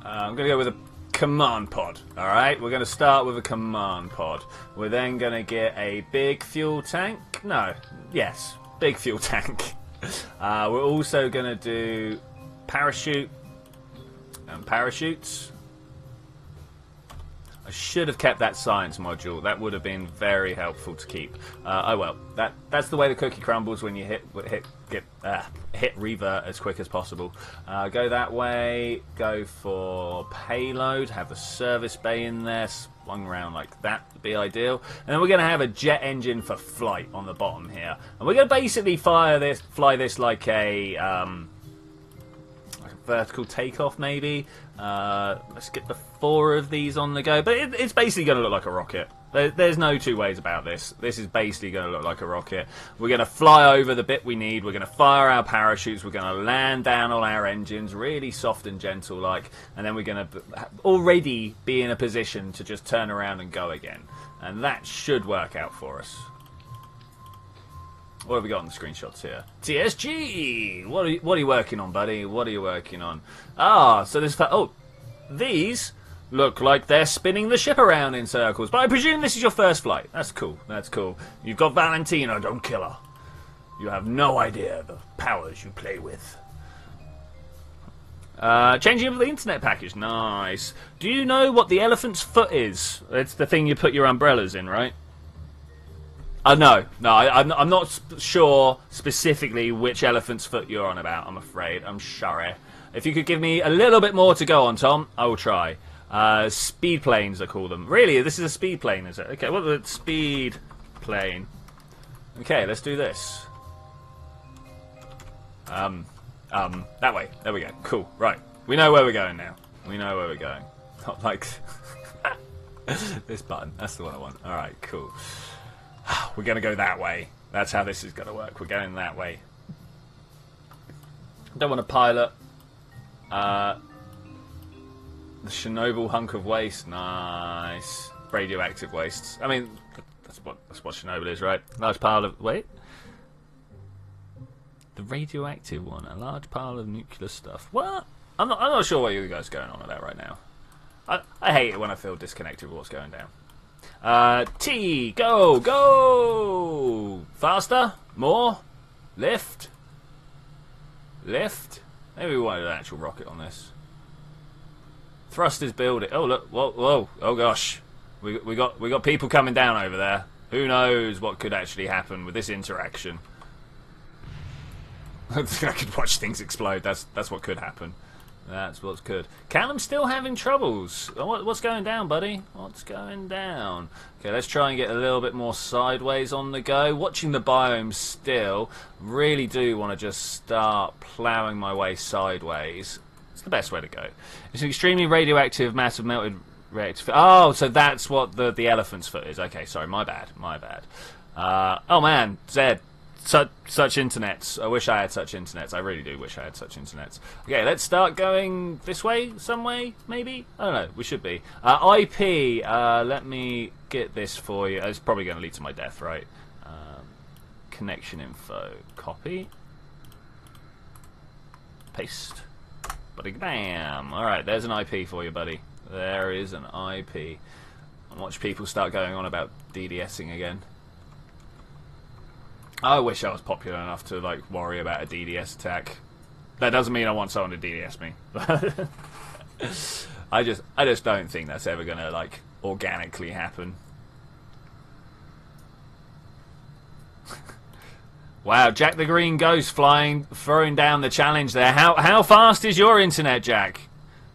I'm going to go with a command pod. Alright, we're going to start with a command pod. We're then going to get a big fuel tank. No, yes, big fuel tank. We're also going to do parachute and parachutes. I should have kept that science module. That would have been very helpful to keep. Oh well, that's the way the cookie crumbles when you hit revert as quick as possible. Go that way. Go for payload. Have the service bay in there, swung around like that would be ideal. And then we're going to have a jet engine for flight on the bottom here, and we're going to basically fly this like a vertical takeoff maybe. Let's get the 4 of these on the go, but it's basically going to look like a rocket. There's no two ways about this. This is basically going to look like a rocket. We're going to fly over the bit we need. We're going to fire our parachutes. We're going to land down all our engines, really soft and gentle like, and then we're going to already be in a position to just turn around and go again. And that should work out for us. What have we got on the screenshots here? TSG! What are you working on, buddy? What are you working on? Ah, so this... Oh, these look like they're spinning the ship around in circles. But I presume this is your first flight. That's cool. That's cool. You've got Valentina, don't kill her. You have no idea the powers you play with. Changing up the internet package. Nice. Do you know what the elephant's foot is? It's the thing you put your umbrellas in, right? No, I'm not sure specifically which elephant's foot you're on about, I'm afraid. I'm sorry. If you could give me a little bit more to go on, Tom, I will try. Speed planes, I call them. Really? This is a speed plane, is it? Okay, well, the speed plane. Okay, let's do this. That way. There we go. Cool. Right. We know where we're going now. Not like... this button. That's the one I want. Alright, cool. We're going to go that way. That's how this is going to work. We're going that way. Don't want to pilot. The Chernobyl hunk of waste. Nice. Radioactive wastes. I mean, that's what Chernobyl is, right? Large pile of... Wait. The radioactive one. A large pile of nuclear stuff. What? I'm not sure what you guys are going on with that right now. I hate it when I feel disconnected with what's going down. T, go! Faster, more, lift. Maybe we wanted an actual rocket on this. Thrust is building. Oh look, whoa, oh gosh, we got people coming down over there. Who knows what could actually happen with this interaction? I could watch things explode. That's what could happen. That's what's good. Callum's still having troubles. What's going down, buddy? What's going down? Okay, let's try and get a little bit more sideways on the go. Watching the biome still. Really do want to just start ploughing my way sideways. It's the best way to go. It's an extremely radioactive mass of melted reactive... Oh, so that's what the elephant's foot is. Okay, sorry, my bad. Oh man, Zed. Such internets. I wish I had such internets. I really do wish I had such internets. Okay, let's start going this way, some way, maybe? I don't know, we should be. IP, let me get this for you. It's probably going to lead to my death, right? Connection info. Copy. Paste. Bam! Alright, there's an IP for you, buddy. There is an IP. And watch people start going on about DDSing again. I wish I was popular enough to like worry about a DDS attack. That doesn't mean I want someone to DDS me. I just don't think that's ever gonna like organically happen. Wow, Jack the Green Ghost throwing down the challenge there. How fast is your internet, Jack?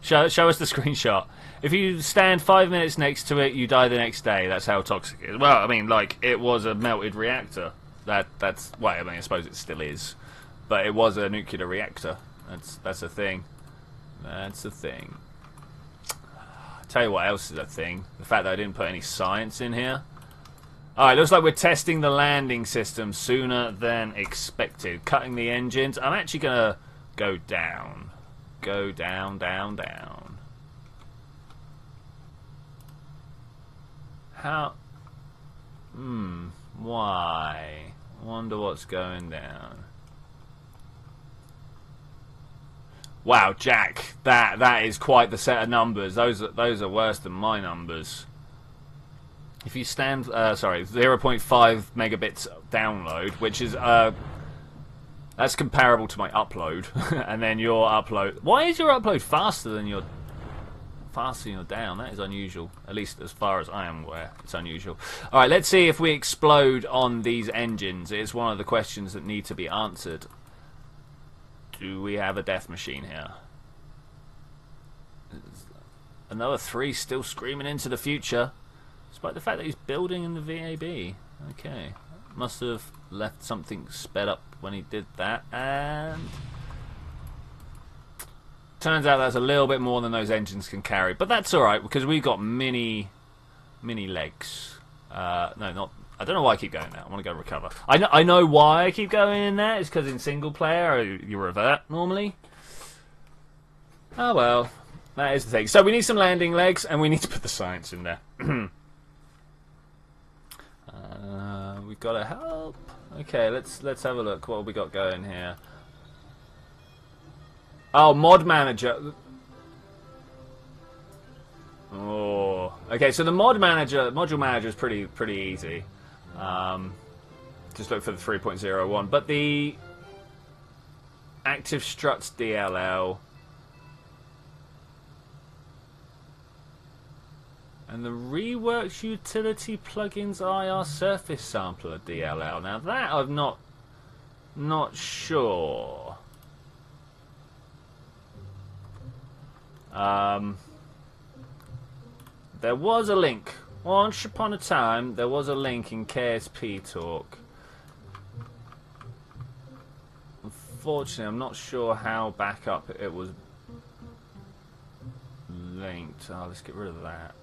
Show us the screenshot. If you stand 5 minutes next to it, you die the next day. That's how toxic it is. Well, I mean, like, it was a melted reactor. That's well, I mean, I suppose it still is, but it was a nuclear reactor. That's a thing. That's a thing. I'll tell you what else is a thing. The fact that I didn't put any science in here. Alright, looks like we're testing the landing system sooner than expected. Cutting the engines. I'm actually gonna go down. Go down, down, down. How? Why? Wonder what's going down. Wow, Jack, that is quite the set of numbers. Those are worse than my numbers. If you stand, 0.5 megabits download, which is that's comparable to my upload, and then your upload. Why is your upload faster than your down? That is unusual. At least as far as I am aware, it's unusual. All right, let's see if we explode on these engines. It's one of the questions that need to be answered. Do we have a death machine here? Another 3 still screaming into the future, despite the fact that he's building in the VAB. Okay, must have left something sped up when he did that, and turns out that's a little bit more than those engines can carry, but that's alright because we've got mini legs. No, not. I don't know why I keep going there. I want to go recover. I know why I keep going in there. It's because in single player you revert normally. Oh well, that is the thing. So we need some landing legs, and we need to put the science in there. We've got to help. Okay, let's have a look. What have we got going here? Oh, mod manager. Oh, okay. So the module manager is pretty easy. Just look for the 3.01. But the active struts DLL and the reworks utility plugins IR surface sampler DLL. Now that I'm not sure. There was a link. Once upon a time, there was a link in KSP talk. Unfortunately, I'm not sure how back up it was linked. Oh, let's get rid of that.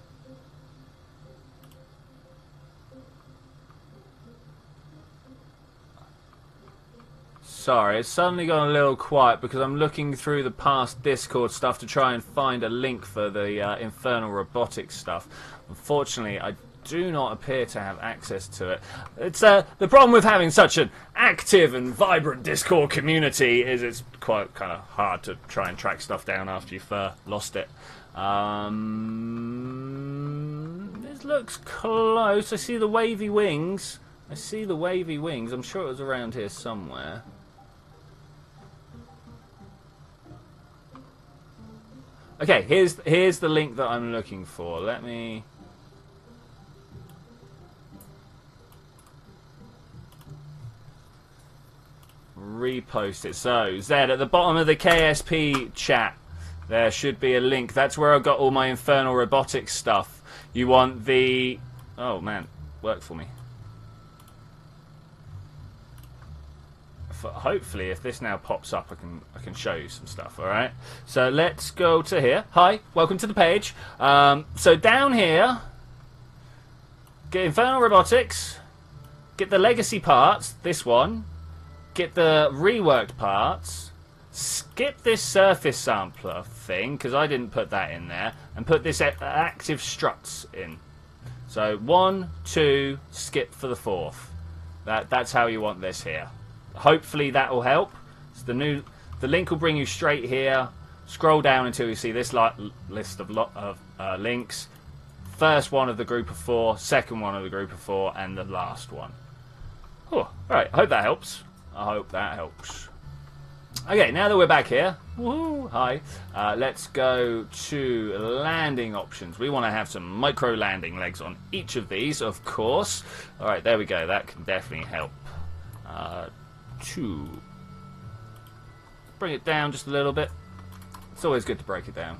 Sorry, it's suddenly gone a little quiet because I'm looking through the past Discord stuff to try and find a link for the Infernal Robotics stuff. Unfortunately, I do not appear to have access to it. It's the problem with having such an active and vibrant Discord community is it's quite kind of hard to try and track stuff down after you've lost it. This looks close. I see the wavy wings. I'm sure it was around here somewhere. Okay, here's the link that I'm looking for. Let me repost it. So, Zed, at the bottom of the KSP chat, there should be a link. That's where I got all my Infernal Robotics stuff. You want the... Oh, man. Work for me. hopefully, if this now pops up, I can show you some stuff. All right. So let's go to here. Hi, welcome to the page. So down here, get Infernal Robotics, get the legacy parts. This one, get the reworked parts. Skip this surface sampler thing because I didn't put that in there, and put this active struts in. So 1, 2, skip for the 4th. That's how you want this here. Hopefully that will help. So the link will bring you straight here. Scroll down until you see this list of links. First one of the group of 4, second one of the group of 4, and the last one. Oh, all right. I hope that helps. I hope that helps. Okay, now that we're back here, woohoo, hi, let's go to landing options. We want to have some micro landing legs on each of these, of course. All right, there we go. That can definitely help. Bring it down just a little bit. It's always good to break it down.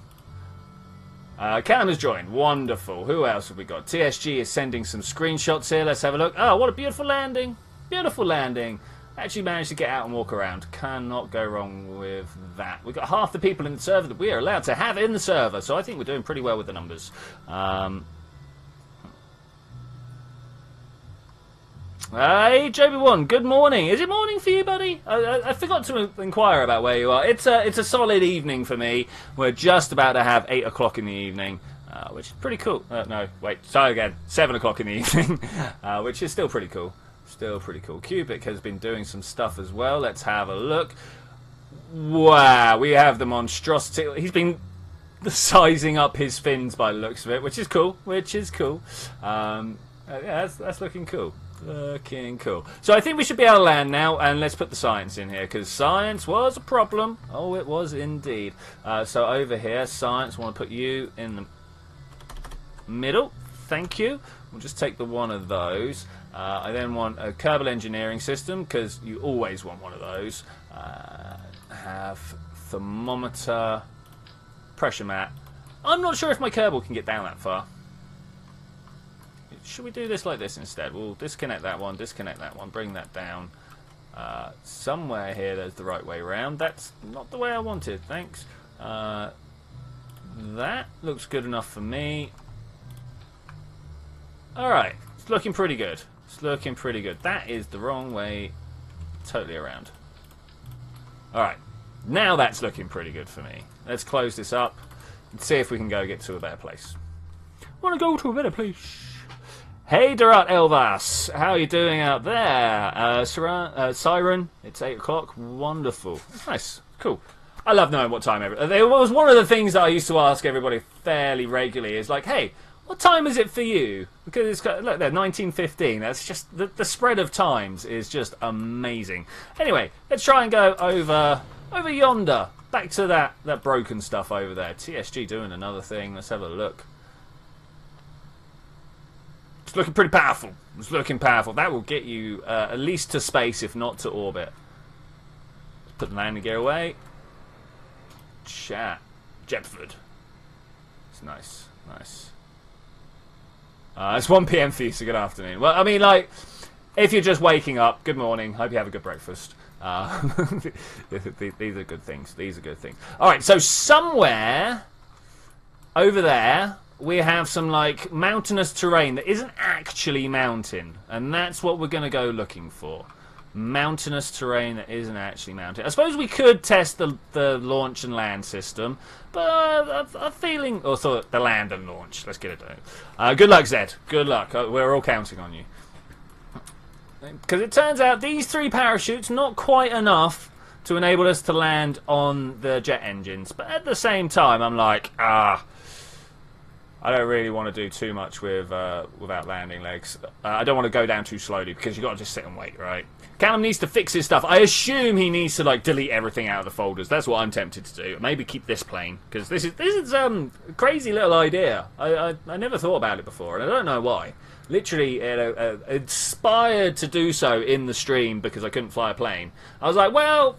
Callum has joined. Wonderful. Who else have we got? TSG is sending some screenshots here. Let's have a look. Oh, what a beautiful landing. Beautiful landing. Actually managed to get out and walk around. Cannot go wrong with that. We've got half the people in the server that we are allowed to have in the server, so I think we're doing pretty well with the numbers. Hey, Joby1, good morning. Is it morning for you, buddy? I forgot to inquire about where you are. It's a solid evening for me. We're just about to have 8 o'clock in the evening, which is pretty cool. No, wait, sorry again. 7 o'clock in the evening, which is still pretty cool. Still pretty cool. Cubic has been doing some stuff as well. Let's have a look. Wow, we have the monstrosity. He's been sizing up his fins by the looks of it, which is cool. Yeah, that's looking cool. Looking cool. So I think we should be able to land now, and let's put the science in here, because science was a problem. Oh, it was indeed. So over here, science, I want to put you in the middle. Thank you. We'll just take the one of those. I then want a Kerbal engineering system, because you always want one of those. Have thermometer, pressure mat. I'm not sure if my Kerbal can get down that far. Should we do this like this instead? We'll disconnect that one, bring that down. Somewhere here there's the right way around. That's not the way I wanted, thanks. That looks good enough for me. Alright, it's looking pretty good. That is the wrong way, totally around. Alright, now that's looking pretty good for me. Let's close this up and see if we can get to a better place. Want to go to a better place? Hey, Darat Elvas, how are you doing out there? Siren, it's 8 o'clock. Wonderful. Nice. Cool. I love knowing what time it was one of the things that I used to ask everybody fairly regularly is like, hey, what time is it for you? Because it's got, look there, 19:15. That's just, the spread of times is just amazing. Anyway, let's try and go over yonder. Back to that broken stuff over there. TSG doing another thing. Let's have a look. It's looking pretty powerful. It's looking powerful. That will get you at least to space, if not to orbit. Let's put the landing gear away. Chat. Jepford. It's nice. Nice. It's 1 PM for you, so good afternoon. Well, I mean, like, if you're just waking up, good morning. Hope you have a good breakfast. These are good things. These are good things. All right, so somewhere over there, we have some, like, mountainous terrain that isn't actually mountain. And that's what we're going to go looking for. Mountainous terrain that isn't actually mountain. I suppose we could test the launch and land system, but I'm feeling... Oh, thought the land and launch. Let's get it done. Good luck, Zed. Good luck. We're all counting on you. Because it turns out these 3 parachutes, not quite enough to enable us to land on the jet engines. But at the same time, I'm like, I don't really want to do too much without landing legs. I don't want to go down too slowly because you've got to just sit and wait, right? Callum needs to fix his stuff. I assume he needs to, like, delete everything out of the folders. That's what I'm tempted to do. Maybe keep this plane, because this is a crazy little idea. I never thought about it before, and I don't know why. Literally, inspired to do so in the stream because I couldn't fly a plane. I was like, well,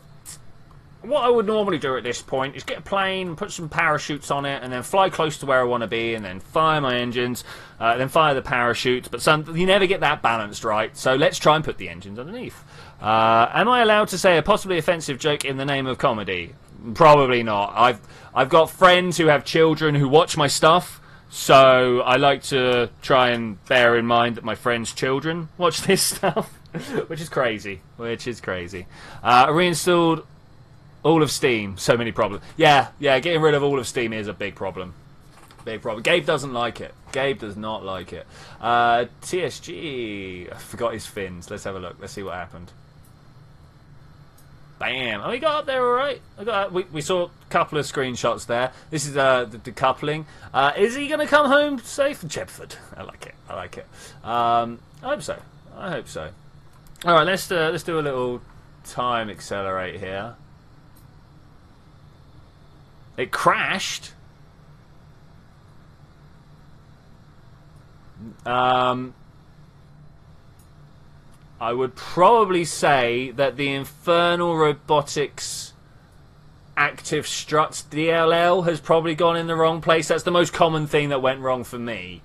what I would normally do at this point is get a plane, put some parachutes on it, and then fly close to where I want to be, and then fire my engines, then fire the parachutes. But you never get that balanced right, so let's try and put the engines underneath. Am I allowed to say a possibly offensive joke in the name of comedy? Probably not. I've got friends who have children who watch my stuff, so I like to try and bear in mind that my friends' children watch this stuff, which is crazy. Reinstalled all of Steam. So many problems. Yeah, getting rid of all of Steam is a big problem. Gabe doesn't like it. Gabe does not like it. TSG. I forgot his fins. Let's have a look. Let's see what happened. Bam! Oh, he got up there all right. We saw a couple of screenshots there. This is the decoupling. Is he going to come home safe? Jepford. I like it. I hope so. All right, let's do a little time accelerate here. It crashed. I would probably say that the Infernal Robotics Active Struts DLL has probably gone in the wrong place. That's the most common thing that went wrong for me.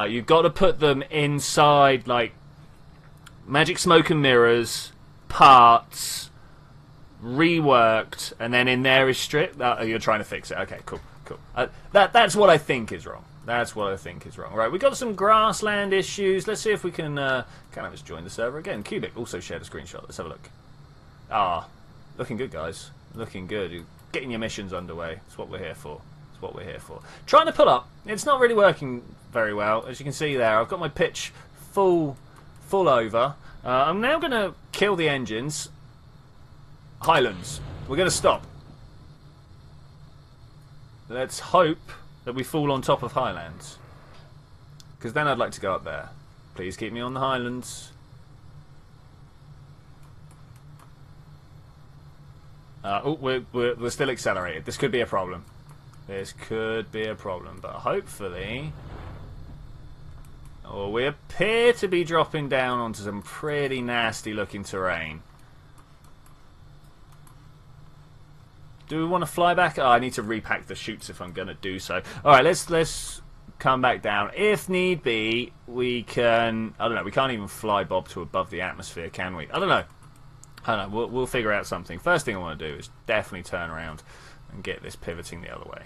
You've got to put them inside, like, Magic Smoke and Mirrors, parts, reworked, and then in there is stripped. You're trying to fix it. Okay, cool. That's what I think is wrong. Right, we've got some grassland issues. Let's see if we can have us join the server again. Cubic also shared a screenshot. Let's have a look. Looking good, guys. Looking good. You're getting your missions underway. That's what we're here for. Trying to pull up. It's not really working very well. As you can see there, I've got my pitch full over. I'm now going to kill the engines. Highlands. We're going to stop. Let's hope that we fall on top of Highlands, because then I'd like to go up there. Please keep me on the Highlands. We're still accelerated. This could be a problem. But hopefully, we appear to be dropping down onto some pretty nasty looking terrain. Do we want to fly back? I need to repack the chutes if I'm going to do so. All right, let's come back down. If need be, we can... I don't know. We can't even fly Bob to above the atmosphere, can we? I don't know. We'll figure out something. First thing I want to do is definitely turn around and get this pivoting the other way.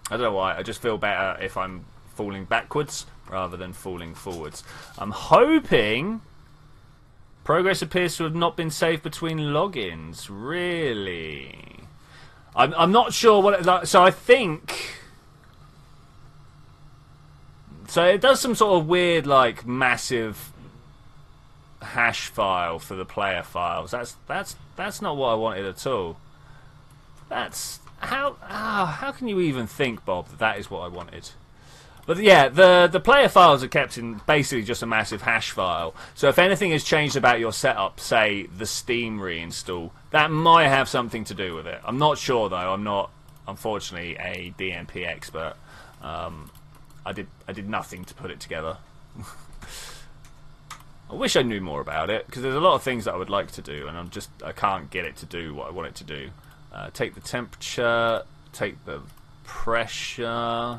I don't know why. I just feel better if I'm falling backwards rather than falling forwards. I'm hoping... Progress appears to have not been saved between logins. Really? I'm not sure what... So I think... So it does some sort of weird, like, massive hash file for the player files. That's not what I wanted at all. That's... How can you even think, Bob, that is what I wanted? But yeah, the player files are kept in basically just a massive hash file. So if anything has changed about your setup, say the Steam reinstall, that might have something to do with it. I'm not sure though. I'm not, unfortunately, a DMP expert. I did nothing to put it together. I wish I knew more about it, because there's a lot of things that I would like to do, and I can't get it to do what I want it to do. Take the temperature, take the pressure.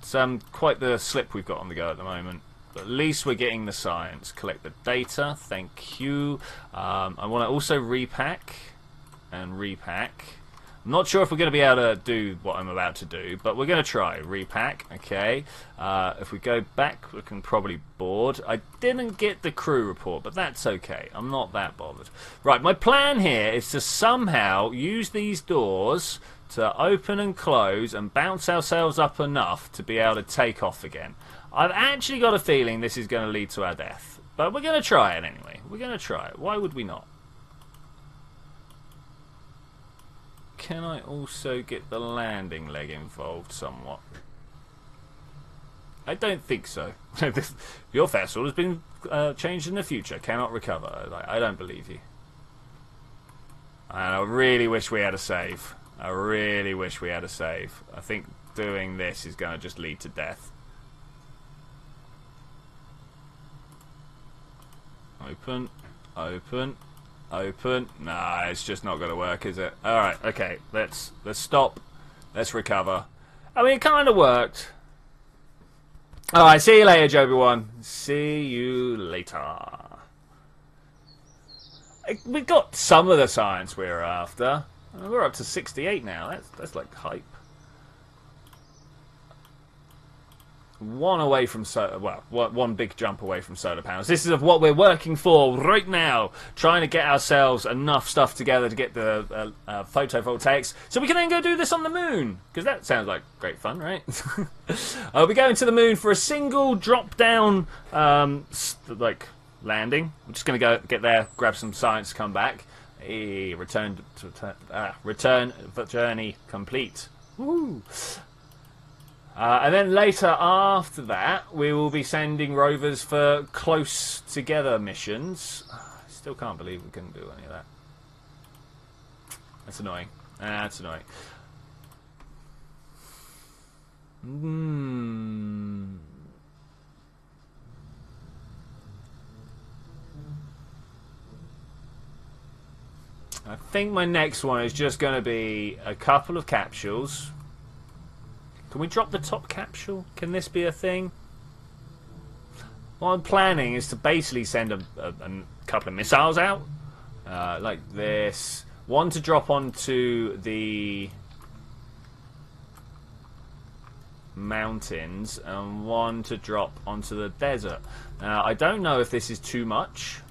It's quite the slip we've got on the go at the moment. But at least we're getting the science. Collect the data. Thank you. I want to also repack and repack. I'm not sure if we're going to be able to do what I'm about to do, but we're going to try. Repack. Okay. If we go back, we can probably board. I didn't get the crew report, but that's okay. I'm not that bothered. Right, my plan here is to somehow use these doors to open and close and bounce ourselves up enough to be able to take off again. I've actually got a feeling this is going to lead to our death, but we're going to try it anyway. We're going to try it. Why would we not? Can I also get the landing leg involved somewhat? I don't think so. Your vessel has been changed in the future. Cannot recover. I don't believe you. And I really wish we had a save. I really wish we had a save. I think doing this is going to just lead to death. Open. Open. Open. Nah, it's just not going to work, is it? Alright, okay. Let's stop. Let's recover. I mean, it kind of worked. Alright, see you later, Joby1. See you later. We got some of the science we were after. We're up to 68 now. That's like hype. One away from one big jump away from solar panels. This is what we're working for right now. Trying to get ourselves enough stuff together to get the photovoltaics, so we can then go do this on the moon. Because that sounds like great fun, right? We're going to the moon for a single drop down, like landing. We're just going to go get there, grab some science, come back. Return the journey complete. Woo! And then later after that, we will be sending rovers for close together missions. I still can't believe we couldn't do any of that. That's annoying. That's annoying. I think my next one is just going to be a couple of capsules. Can we drop the top capsule? Can this be a thing? What I'm planning is to basically send a couple of missiles out. Like this. One to drop onto the mountains and one to drop onto the desert. Now, I don't know if this is too much.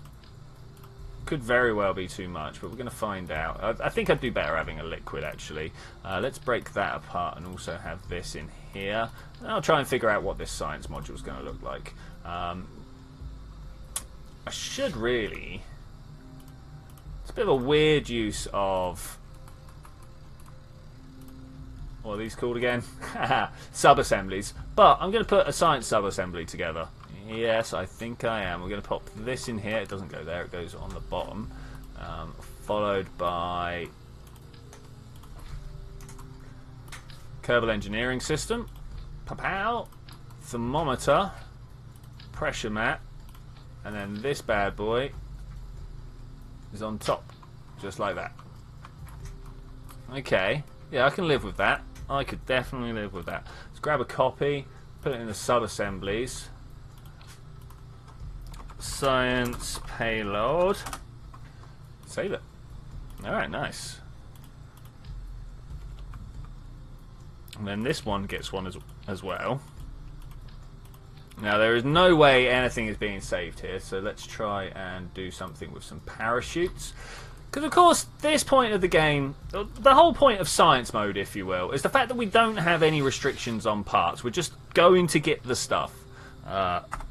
Could very well be too much, but we're going to find out. I think I'd do better having a liquid, actually. Let's break that apart and also have this in here. And I'll try and figure out what this science module is going to look like. I should really... It's a bit of a weird use of... What are these called again? Sub-assemblies. But I'm going to put a science sub-assembly together. Yes, I think I am. We're going to pop this in here. It doesn't go there. It goes on the bottom. Followed by Kerbal engineering system. Pow! Thermometer. Pressure mat. And then this bad boy is on top. Just like that. Okay. Yeah, I can live with that. I could definitely live with that. Let's grab a copy. Put it in the sub-assemblies. Science payload. Save it. Alright, nice. And then this one gets one as well. Now, there is no way anything is being saved here, so let's try and do something with some parachutes. Because, of course, this point of the game, the whole point of science mode, if you will, is the fact that we don't have any restrictions on parts. We're just going to get the stuff.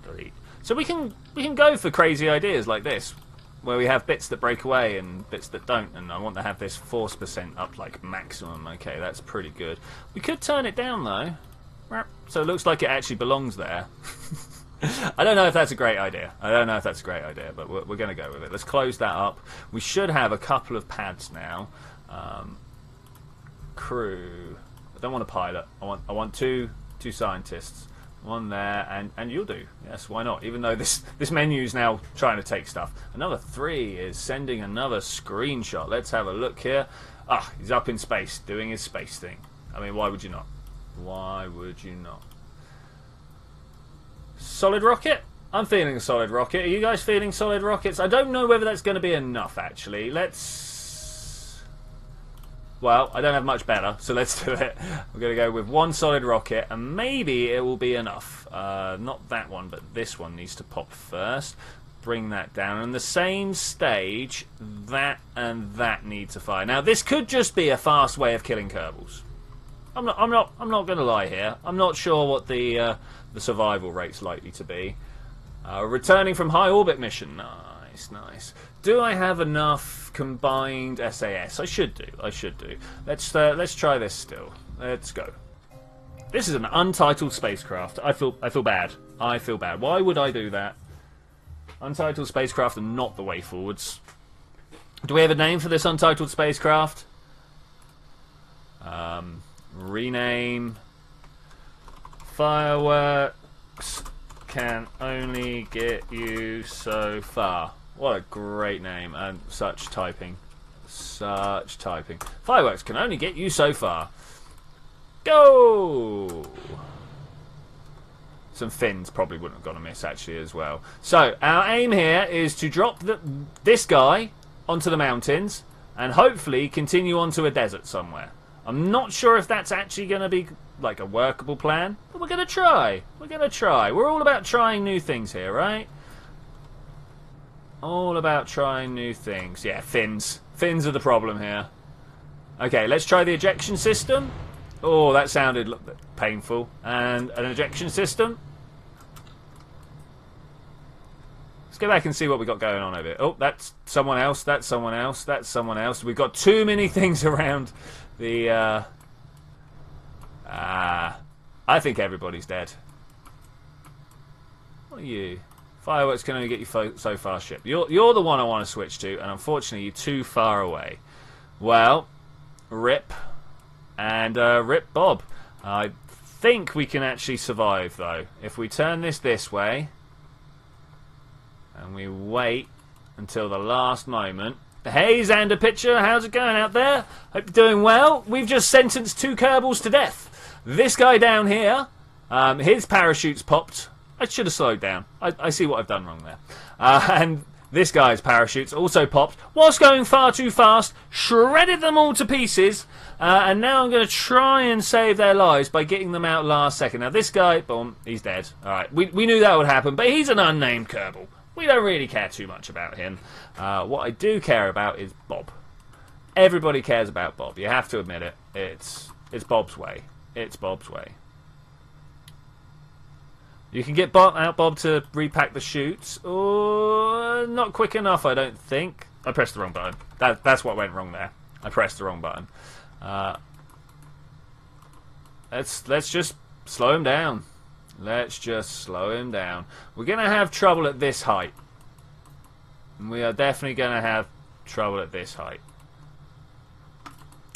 Delete. So we can go for crazy ideas like this, where we have bits that break away and bits that don't, and I want to have this force percent up like maximum. Okay, that's pretty good. We could turn it down though, so it looks like it actually belongs there. I don't know if that's a great idea. But we're going to go with it. Let's close that up. We should have a couple of pads now. Crew. I don't want a pilot. I want two scientists. One there, and you'll do. Yes, why not? Even though this menu is now trying to take stuff. Another 3 is sending another screenshot. Let's have a look here. Ah, he's up in space doing his space thing. I mean, why would you not? Why would you not? Solid rocket? I'm feeling a solid rocket. Are you guys feeling solid rockets? I don't know whether that's going to be enough, actually. Well, I don't have much better, so let's do it. We're going to go with one solid rocket, and maybe it will be enough. Not that one, but this one needs to pop first. Bring that down. And the same stage, that and that need to fire. Now, this could just be a fast way of killing Kerbals. I'm not going to lie here. I'm not sure what the survival rate's likely to be. Returning from high orbit mission. Nice. Do I have enough combined SAS? I should do. Let's try this still. Let's go. This is an untitled spacecraft. I feel bad. Why would I do that? Untitled spacecraft and not the way forwards. Do we have a name for this untitled spacecraft? Rename. Fireworks can only get you so far. What a great name, and such typing. Such typing. Fireworks can only get you so far. Go! Some fins probably wouldn't have gone amiss actually as well. So our aim here is to drop this guy onto the mountains and hopefully continue onto a desert somewhere. I'm not sure if that's actually going to be like a workable plan, but we're going to try. We're going to try. We're all about trying new things here, right? All about trying new things. Yeah, fins. Fins are the problem here. Okay, let's try the ejection system. Oh, that sounded painful. And an ejection system. Let's go back and see what we got going on over here. Oh, that's someone else. That's someone else. That's someone else. We've got too many things around the... I think everybody's dead. What are you? Fireworks can only get you so far, ship. You're the one I want to switch to, and unfortunately you're too far away. Well, rip. And rip Bob. I think we can actually survive, though. If we turn this way, and we wait until the last moment. Hey, Xander Pitcher, how's it going out there? Hope you're doing well. We've just sentenced 2 Kerbals to death. This guy down here, his parachute's popped. I should have slowed down. I see what I've done wrong there. And this guy's parachute's also popped whilst going far too fast, shredded them all to pieces, and now I'm going to try and save their lives by getting them out last second. Now this guy, boom, he's dead. Alright, we knew that would happen, but he's an unnamed Kerbal. We don't really care too much about him. What I do care about is Bob. Everybody cares about Bob. You have to admit it. It's Bob's way. It's Bob's way. You can get Bob to repack the chutes. Oh, not quick enough, I don't think. I pressed the wrong button. That's what went wrong there. I pressed the wrong button. Let's just slow him down. Let's just slow him down. We're going to have trouble at this height. We are definitely going to have trouble at this height.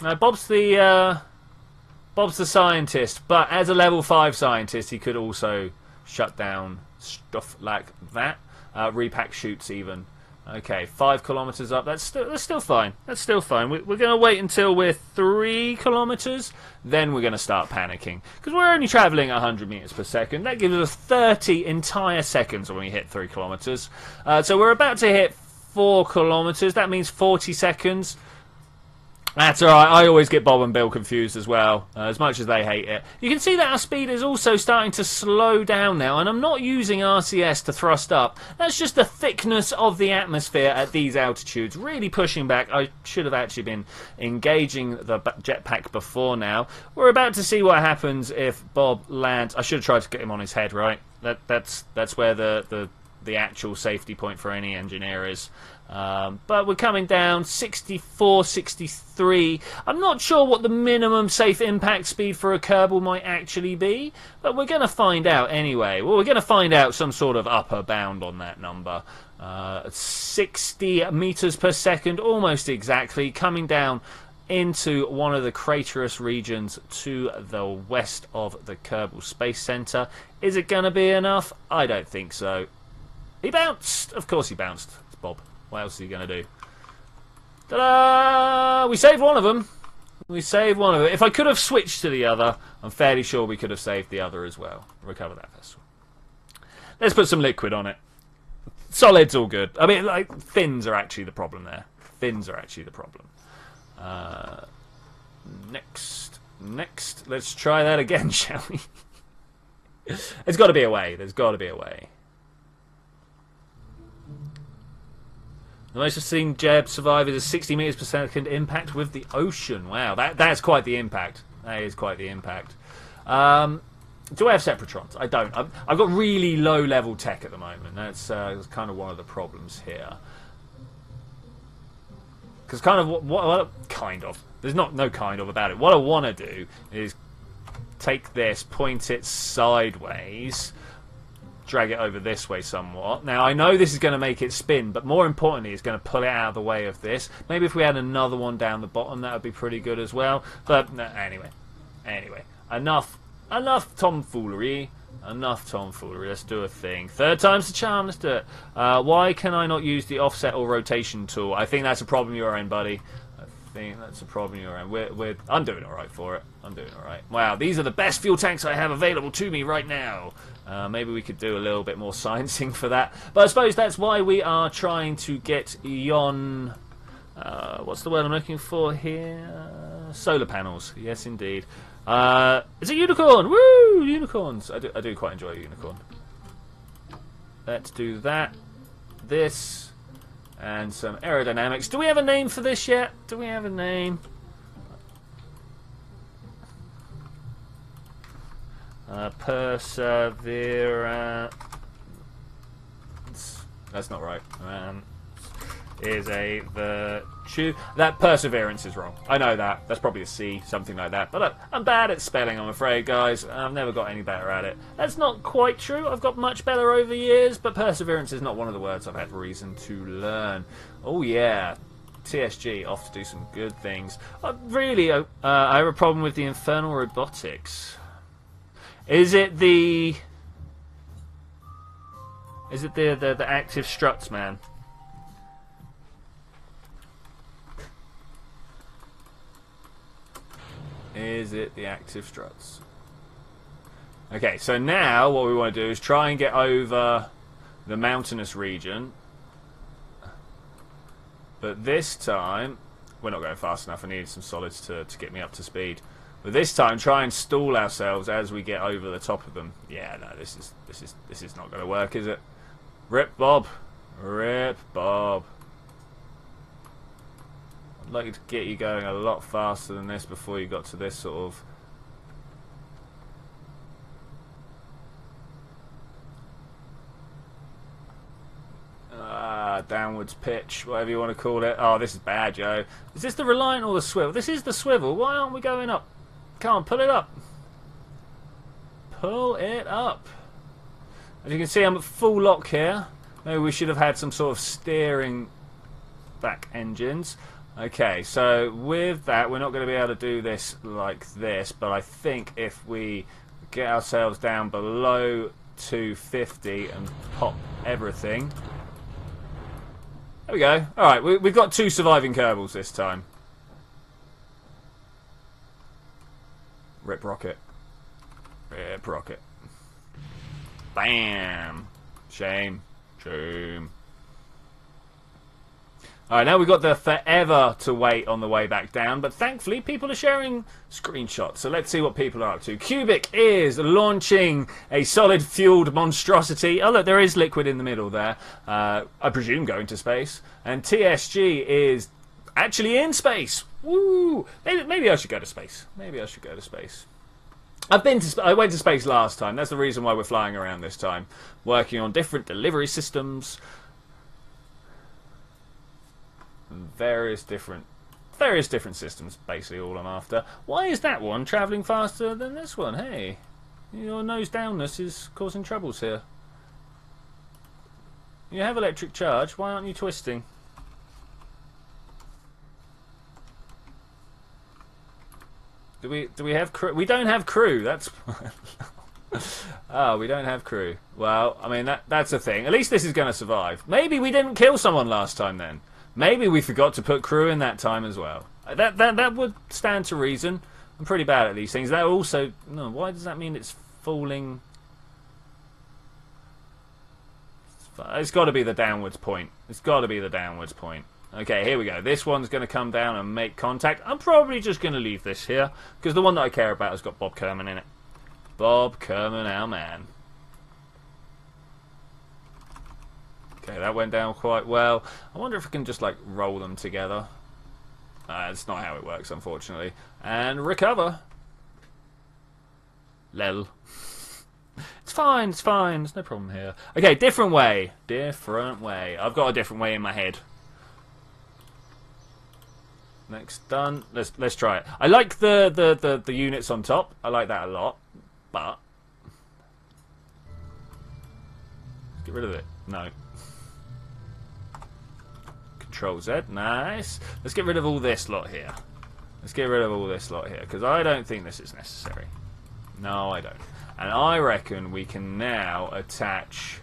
Now, Bob's the scientist, but as a level 5 scientist, he could also shut down stuff like that. Repack chutes even. Okay, 5 kilometers up. That's still fine. That's still fine. We're going to wait until we're 3 kilometers. Then we're going to start panicking. Because we're only traveling 100 meters per second. That gives us 30 entire seconds when we hit 3 kilometers. So we're about to hit 4 kilometers. That means 40 seconds. That's alright, I always get Bob and Bill confused as well, as much as they hate it. You can see that our speed is also starting to slow down now, and I'm not using RCS to thrust up. That's just the thickness of the atmosphere at these altitudes, really pushing back. I should have actually been engaging the jetpack before now. We're about to see what happens if Bob lands. I should have tried to get him on his head, right? That's where the actual safety point for any engineer is. But we're coming down 64, 63. I'm not sure what the minimum safe impact speed for a Kerbal might actually be, but we're going to find out anyway. Well, we're going to find out some sort of upper bound on that number. 60 meters per second, almost exactly, coming down into one of the craterous regions to the west of the Kerbal Space Center. Is it going to be enough? I don't think so. He bounced. Of course he bounced. It's Bob. What else is he going to do? Ta-da! We saved one of them. We saved one of them. If I could have switched to the other, I'm fairly sure we could have saved the other as well. Recover that vessel. Let's put some liquid on it. Solid's all good. I mean, like, fins are actually the problem there. Fins are actually the problem. Next. Let's try that again, shall we? There's got to be a way. There's got to be a way. The most I've seen Jeb survive is a 60 meters per second impact with the ocean. Wow, that's quite the impact. That is quite the impact. Do I have Separatrons? I don't. I've got really low level tech at the moment. That's kind of one of the problems here. Because kind of there's no kind of about it. What I want to do is take this, point it sideways, drag it over this way somewhat. Now, I know this is going to make it spin, but more importantly, it's going to pull it out of the way of this. Maybe if we had another one down the bottom, that would be pretty good as well. But anyway, enough tomfoolery. Enough tomfoolery. Let's do a thing. Third time's the charm. Let's do it. Why can I not use the offset or rotation tool? I think that's a problem you're in, buddy. I think that's a problem you're in. I'm doing all right for it. I'm doing all right. Wow, these are the best fuel tanks I have available to me right now. Maybe we could do a little bit more sciencing for that. But I suppose that's why we are trying to get yon... what's the word I'm looking for here? Solar panels. Yes, indeed. It's a unicorn! Woo! Unicorns! I do quite enjoy a unicorn. Let's do that. This. And some aerodynamics. Do we have a name for this yet? Do we have a name? Perseverance. That's not right. Is a virtue. That perseverance is wrong. I know that. That's probably a C, something like that. But look, I'm bad at spelling, I'm afraid, guys. I've never got any better at it. That's not quite true. I've got much better over the years, but perseverance is not one of the words I've had reason to learn. Oh, yeah. TSG, off to do some good things. Really, I have a problem with the infernal robotics. Is it the active struts, man? Is it the active struts? Okay, so now what we want to do is try and get over the mountainous region. But this time, we're not going fast enough. I needed some solids to get me up to speed. But this time, try and stall ourselves as we get over the top of them. Yeah, no, this is not going to work, is it? Rip Bob, Rip Bob. I'd like to get you going a lot faster than this before you got to this sort of downwards pitch, whatever you want to call it. Oh, this is bad, Joe. Is this the Reliant or the Swivel? This is the Swivel. Why aren't we going up? Come on, pull it up. Pull it up. As you can see, I'm at full lock here. Maybe we should have had some sort of steering back engines. Okay, so with that, we're not going to be able to do this like this, but I think if we get ourselves down below 250 and pop everything... There we go. Alright, we've got 2 surviving Kerbals this time. Rip rocket. Rip rocket. Bam! Shame. Shame. Alright, now we've got the forever to wait on the way back down, but thankfully people are sharing screenshots, so let's see what people are up to. Cubic is launching a solid-fueled monstrosity. Oh look, there is liquid in the middle there. I presume going to space. And TSG is actually in space. Woo! Maybe I should go to space. Maybe I should go to space. I went to space last time. That's the reason why we're flying around this time. Working on different delivery systems. Various different systems, basically all I'm after. Why is that one travelling faster than this one? Hey, your nose downness is causing troubles here. You have electric charge. Why aren't you twisting? Do we have crew? We don't have crew. That's oh, we don't have crew. Well, I mean that's a thing. At least this is going to survive. Maybe we didn't kill someone last time then. Maybe we forgot to put crew in that time as well. That would stand to reason. I'm pretty bad at these things. That also... No, why does that mean it's falling? It's got to be the downwards point. It's got to be the downwards point. Okay, here we go. This one's going to come down and make contact. I'm probably just going to leave this here, because the one that I care about has got Bob Kerman in it. Bob Kerman, our man. Okay, that went down quite well. I wonder if I can just, like, roll them together. That's not how it works, unfortunately. And recover. Lel. It's fine, it's fine. There's no problem here. Okay, different way. Different way. I've got a different way in my head. Next done. Let's try it. I like the units on top. I like that a lot. But... Get rid of it. No. Control Z, nice. Let's get rid of all this lot here. Let's get rid of all this lot here, because I don't think this is necessary. No, I don't. And I reckon we can now attach...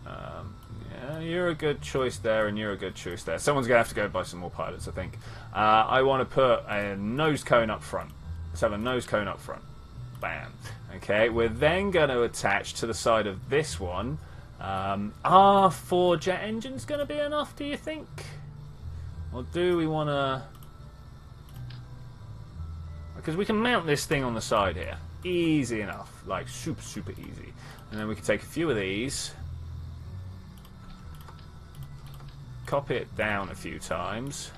yeah, you're a good choice there, and you're a good choice there. Someone's going to have to go buy some more pilots, I think. I want to put a nose cone up front. Let's have a nose cone up front. Bam. Okay, we're then going to attach to the side of this one. Are 4 jet engines going to be enough, do you think? Or do we want to... Because we can mount this thing on the side here. Easy enough. Like, super, super easy. And then we can take a few of these. Copy it down a few times.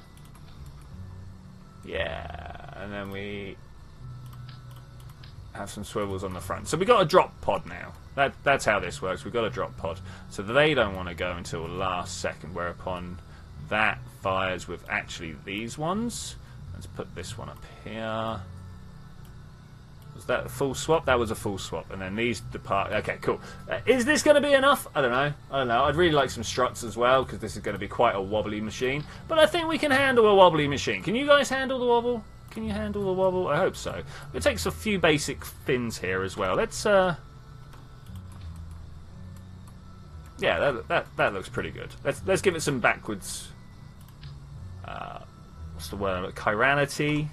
Yeah. And then we have some swivels on the front. So we got a drop pod now. That's how this works. We've got a drop pod. So they don't want to go until the last second, whereupon that fires with actually these ones. Let's put this one up here. Was that a full swap? That was a full swap. And then these depart. Okay, cool. Is this going to be enough? I don't know. I don't know. I'd really like some struts as well, because this is going to be quite a wobbly machine. But I think we can handle a wobbly machine. Can you guys handle the wobble? Can you handle the wobble? I hope so. It takes a few basic fins here as well. Let's yeah, that looks pretty good. Let's give it some backwards. What's the word? Chiranity.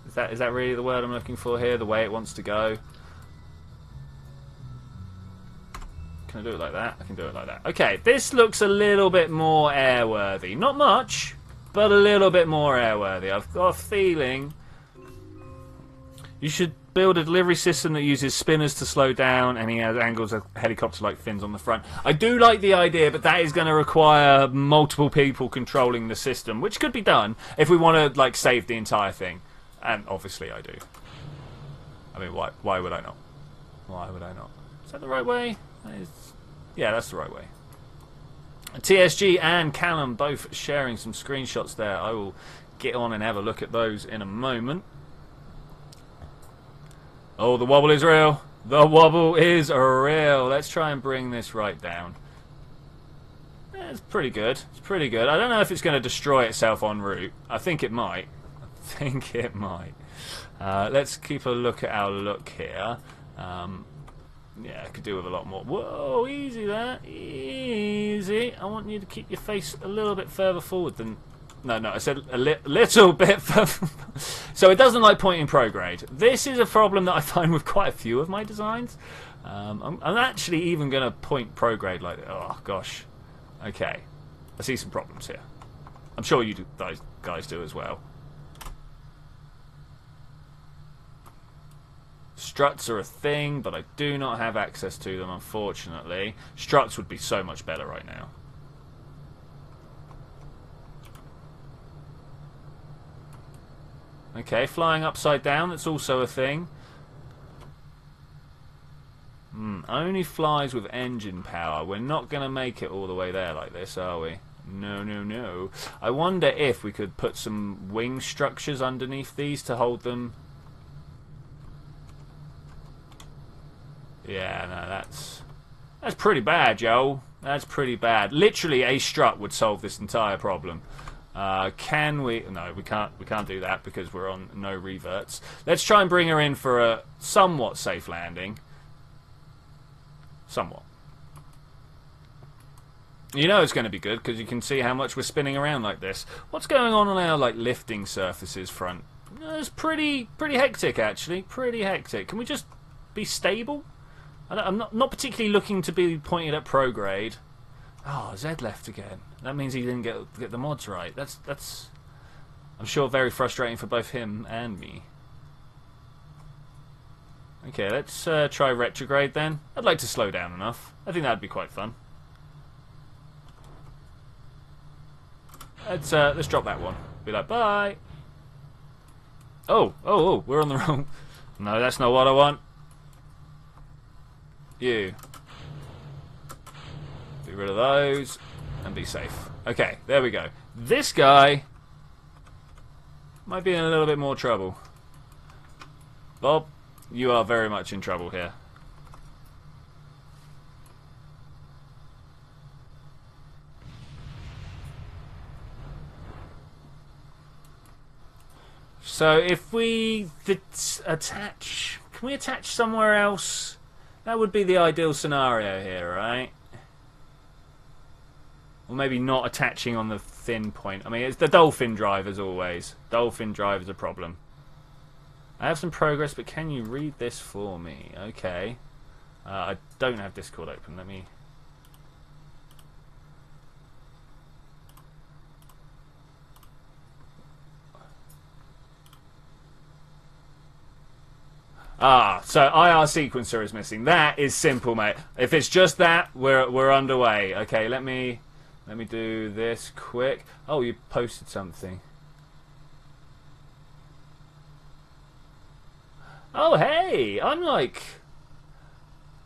Is that really the word I'm looking for here? The way it wants to go. Can I do it like that? I can do it like that. Okay, this looks a little bit more airworthy. Not much, but a little bit more airworthy. I've got a feeling you should build a delivery system that uses spinners to slow down, and he has angles of helicopter-like fins on the front. I do like the idea, but that is going to require multiple people controlling the system, which could be done if we want to like save the entire thing. And obviously I do. I mean, why would I not? Why would I not? Is that the right way? Yeah, that's the right way. TSG and Callum both sharing some screenshots there. I will get on and have a look at those in a moment. Oh, the wobble is real. The wobble is real. Let's try and bring this right down. Yeah, it's pretty good. It's pretty good. I don't know if it's going to destroy itself en route. I think it might. Think it might. Let's keep a look at our look here. Yeah, I could do with a lot more. Whoa, easy there. Easy. I want you to keep your face a little bit further forward than... No, I said a little bit further. So it doesn't like pointing prograde. This is a problem that I find with quite a few of my designs. I'm actually even going to point prograde like... Oh, gosh. Okay. I see some problems here. I'm sure you guys do as well. Struts are a thing, but I do not have access to them, unfortunately. Struts would be so much better right now. Okay, flying upside down, that's also a thing. Only flies with engine power. We're not going to make it all the way there like this, are we? No. I wonder if we could put some wing structures underneath these to hold them... Yeah, no, that's pretty bad, Joel. That's pretty bad. Literally, a strut would solve this entire problem. Can we? No, we can't. We can't do that because we're on no reverts. Let's try and bring her in for a somewhat safe landing. Somewhat. You know it's going to be good because you can see how much we're spinning around like this. What's going on our like lifting surfaces front? It's pretty hectic actually. Pretty hectic. Can we just be stable? I'm not particularly looking to be pointed at prograde. Oh, Zed left again. That means he didn't get the mods right. That's I'm sure very frustrating for both him and me. Okay, let's try retrograde then. I'd like to slow down enough. I think that'd be quite fun. Let's drop that one. Be like, bye. Oh, we're on the wrong. No, that's not what I want. You. Get rid of those and be safe. Okay, there we go. This guy might be in a little bit more trouble. Bob, you are very much in trouble here. So if we attach... Can we attach somewhere else? That would be the ideal scenario here, right? Or maybe not attaching on the thin point. I mean, it's the dolphin drive as always. Dolphin drive is a problem. I have some progress, but can you read this for me? Okay. I don't have Discord open. Let me... Ah, so IR sequencer is missing. That is simple, mate. If it's just that, we're underway. Okay, let me do this quick. Oh, you posted something. Oh, hey, I'm like...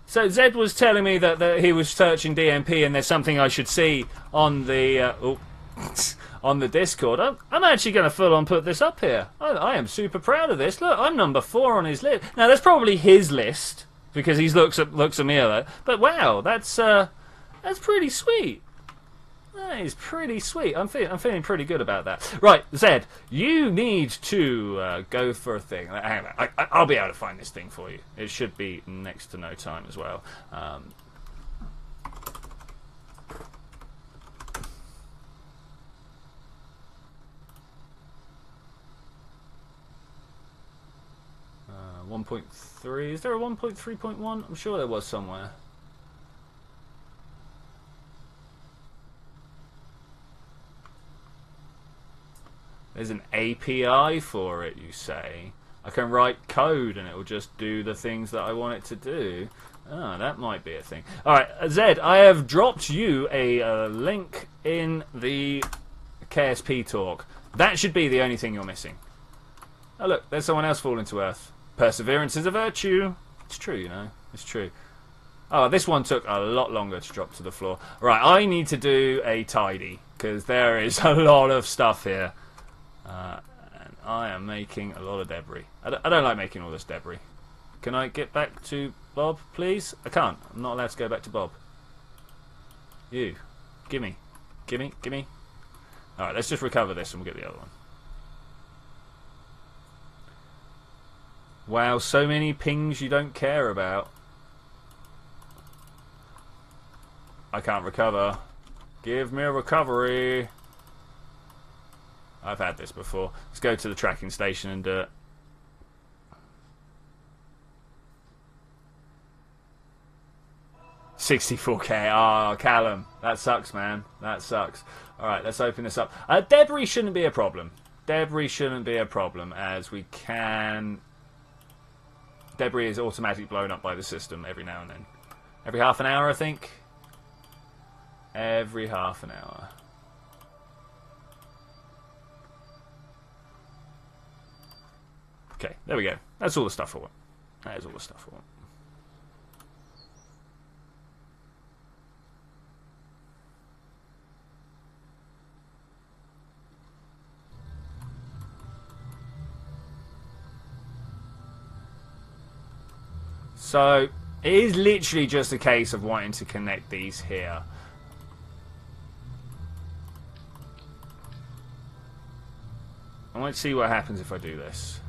So Zed was telling me that he was searching DMP and there's something I should see on the on the Discord. I'm actually going to full on put this up here. I am super proud of this. Look, I'm number 4 on his list. Now that's probably his list because he looks at me a lot. But wow, that's pretty sweet. That is pretty sweet. I'm feeling pretty good about that. Right, Zed, you need to go for a thing. Hang on, I'll be able to find this thing for you. It should be next to no time as well. 1.3. Is there a 1.3.1? I'm sure there was somewhere. There's an API for it, you say. I can write code and it will just do the things that I want it to do. Ah, that might be a thing. Alright, Zed, I have dropped you a link in the KSP talk. That should be the only thing you're missing. Oh look, there's someone else falling to Earth. Perseverance is a virtue. It's true, you know. It's true. Oh, this one took a lot longer to drop to the floor. Right, I need to do a tidy, because there is a lot of stuff here. And I am making a lot of debris. I don't like making all this debris. Can I get back to Bob, please? I can't. I'm not allowed to go back to Bob. You. Gimme. Gimme. Gimme. Alright, let's just recover this and we'll get the other one. Wow, so many pings you don't care about. I can't recover. Give me a recovery. I've had this before. Let's go to the tracking station and do it. $64K. Oh, Callum. That sucks, man. That sucks. Alright, let's open this up. Debris shouldn't be a problem. Debris shouldn't be a problem, as we can... Debris is automatically blown up by the system every now and then. Every half an hour, I think. Every half an hour. Okay, there we go. That's all the stuff I want. That is all the stuff I want. So, it is literally just a case of wanting to connect these here. I want to see what happens if I do this.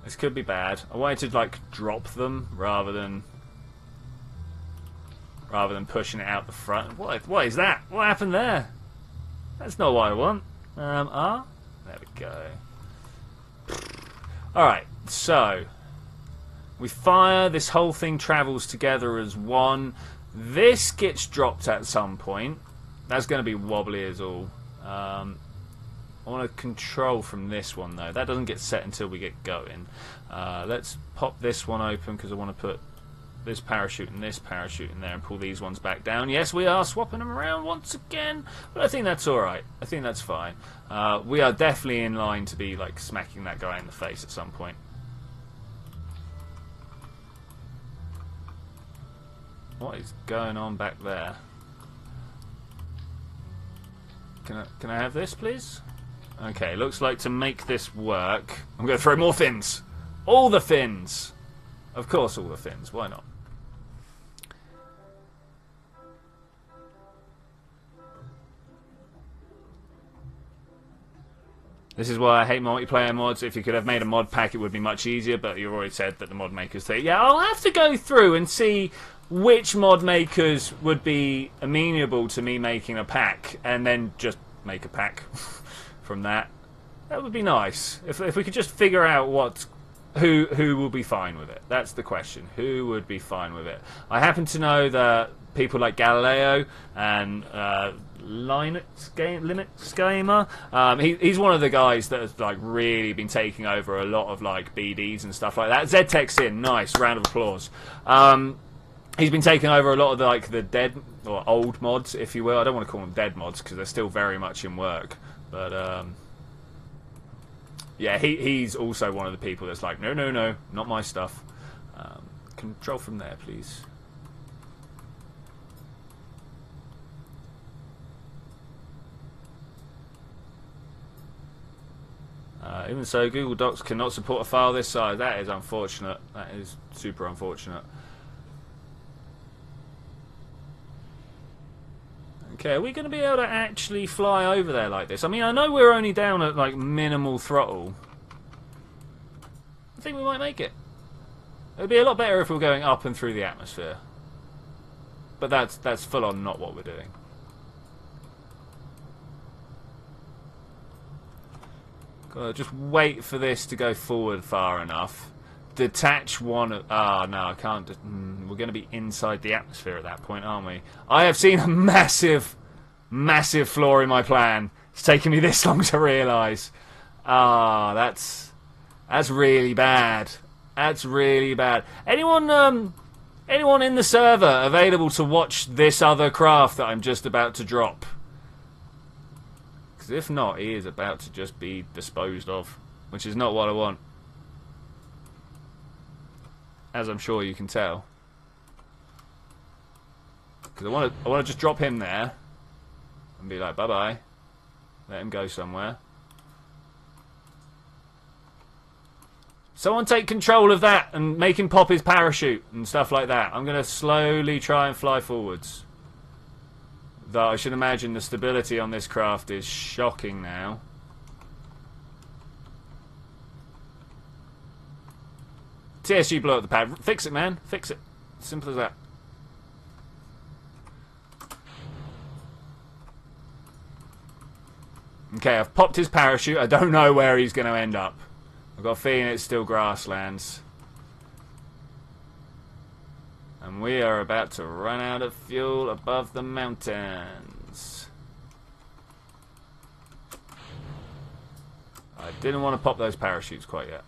This could be bad. I wanted to like drop them rather than pushing it out the front. What is that? What happened there? That's not what I want. There we go. Alright, so we fire, this whole thing travels together as one. This gets dropped at some point. That's going to be wobbly as all. I want to control from this one though. That doesn't get set until we get going. Let's pop this one open because I want to put this parachute and this parachute in there and pull these ones back down. Yes, we are swapping them around once again, but I think that's alright. I think that's fine. We are definitely in line to be like smacking that guy in the face at some point. What is going on back there? Can I have this, please? Okay, looks like to make this work, I'm going to throw more fins. All the fins. Of course, all the fins. Why not? This is why I hate multiplayer mods. If you could have made a mod pack, it would be much easier, but you've already said that the mod makers say, yeah, I'll have to go through and see which mod makers would be amenable to me making a pack, and then just make a pack from that. That would be nice. If we could just figure out who will be fine with it. That's the question. Who would be fine with it? I happen to know that people like Galileo and Linux Gamer, he's one of the guys that has like really been taking over a lot of like BDs and stuff like that. ZTech's in, nice, round of applause. He's been taking over a lot of the dead or old mods, if you will. I don't want to call them dead mods because they're still very much in work, but yeah, he's also one of the people that's like, no, not my stuff. Control from there, please. Even so, Google Docs cannot support a file this size. That is unfortunate. That is super unfortunate. Okay, are we going to be able to actually fly over there like this? I mean, I know we're only down at like minimal throttle. I think we might make it. It would be a lot better if we were going up and through the atmosphere. But that's full on not what we're doing. Gotta just wait for this to go forward far enough. Detach one. Ah, no, I can't. We're going to be inside the atmosphere at that point, aren't we? I have seen a massive flaw in my plan. It's taken me this long to realise. Ah, that's really bad. That's really bad. Anyone in the server available to watch this other craft that I'm just about to drop? Because if not, he is about to just be disposed of, which is not what I want. As I'm sure you can tell. Because I want to just drop him there and be like, bye-bye. Let him go somewhere. Someone take control of that and make him pop his parachute and stuff like that. I'm going to slowly try and fly forwards. Though I should imagine the stability on this craft is shocking now. TSG blew up the pad. Fix it, man. Fix it. Simple as that. Okay, I've popped his parachute. I don't know where he's going to end up. I've got a feeling it's still grasslands. And we are about to run out of fuel above the mountains. I didn't want to pop those parachutes quite yet.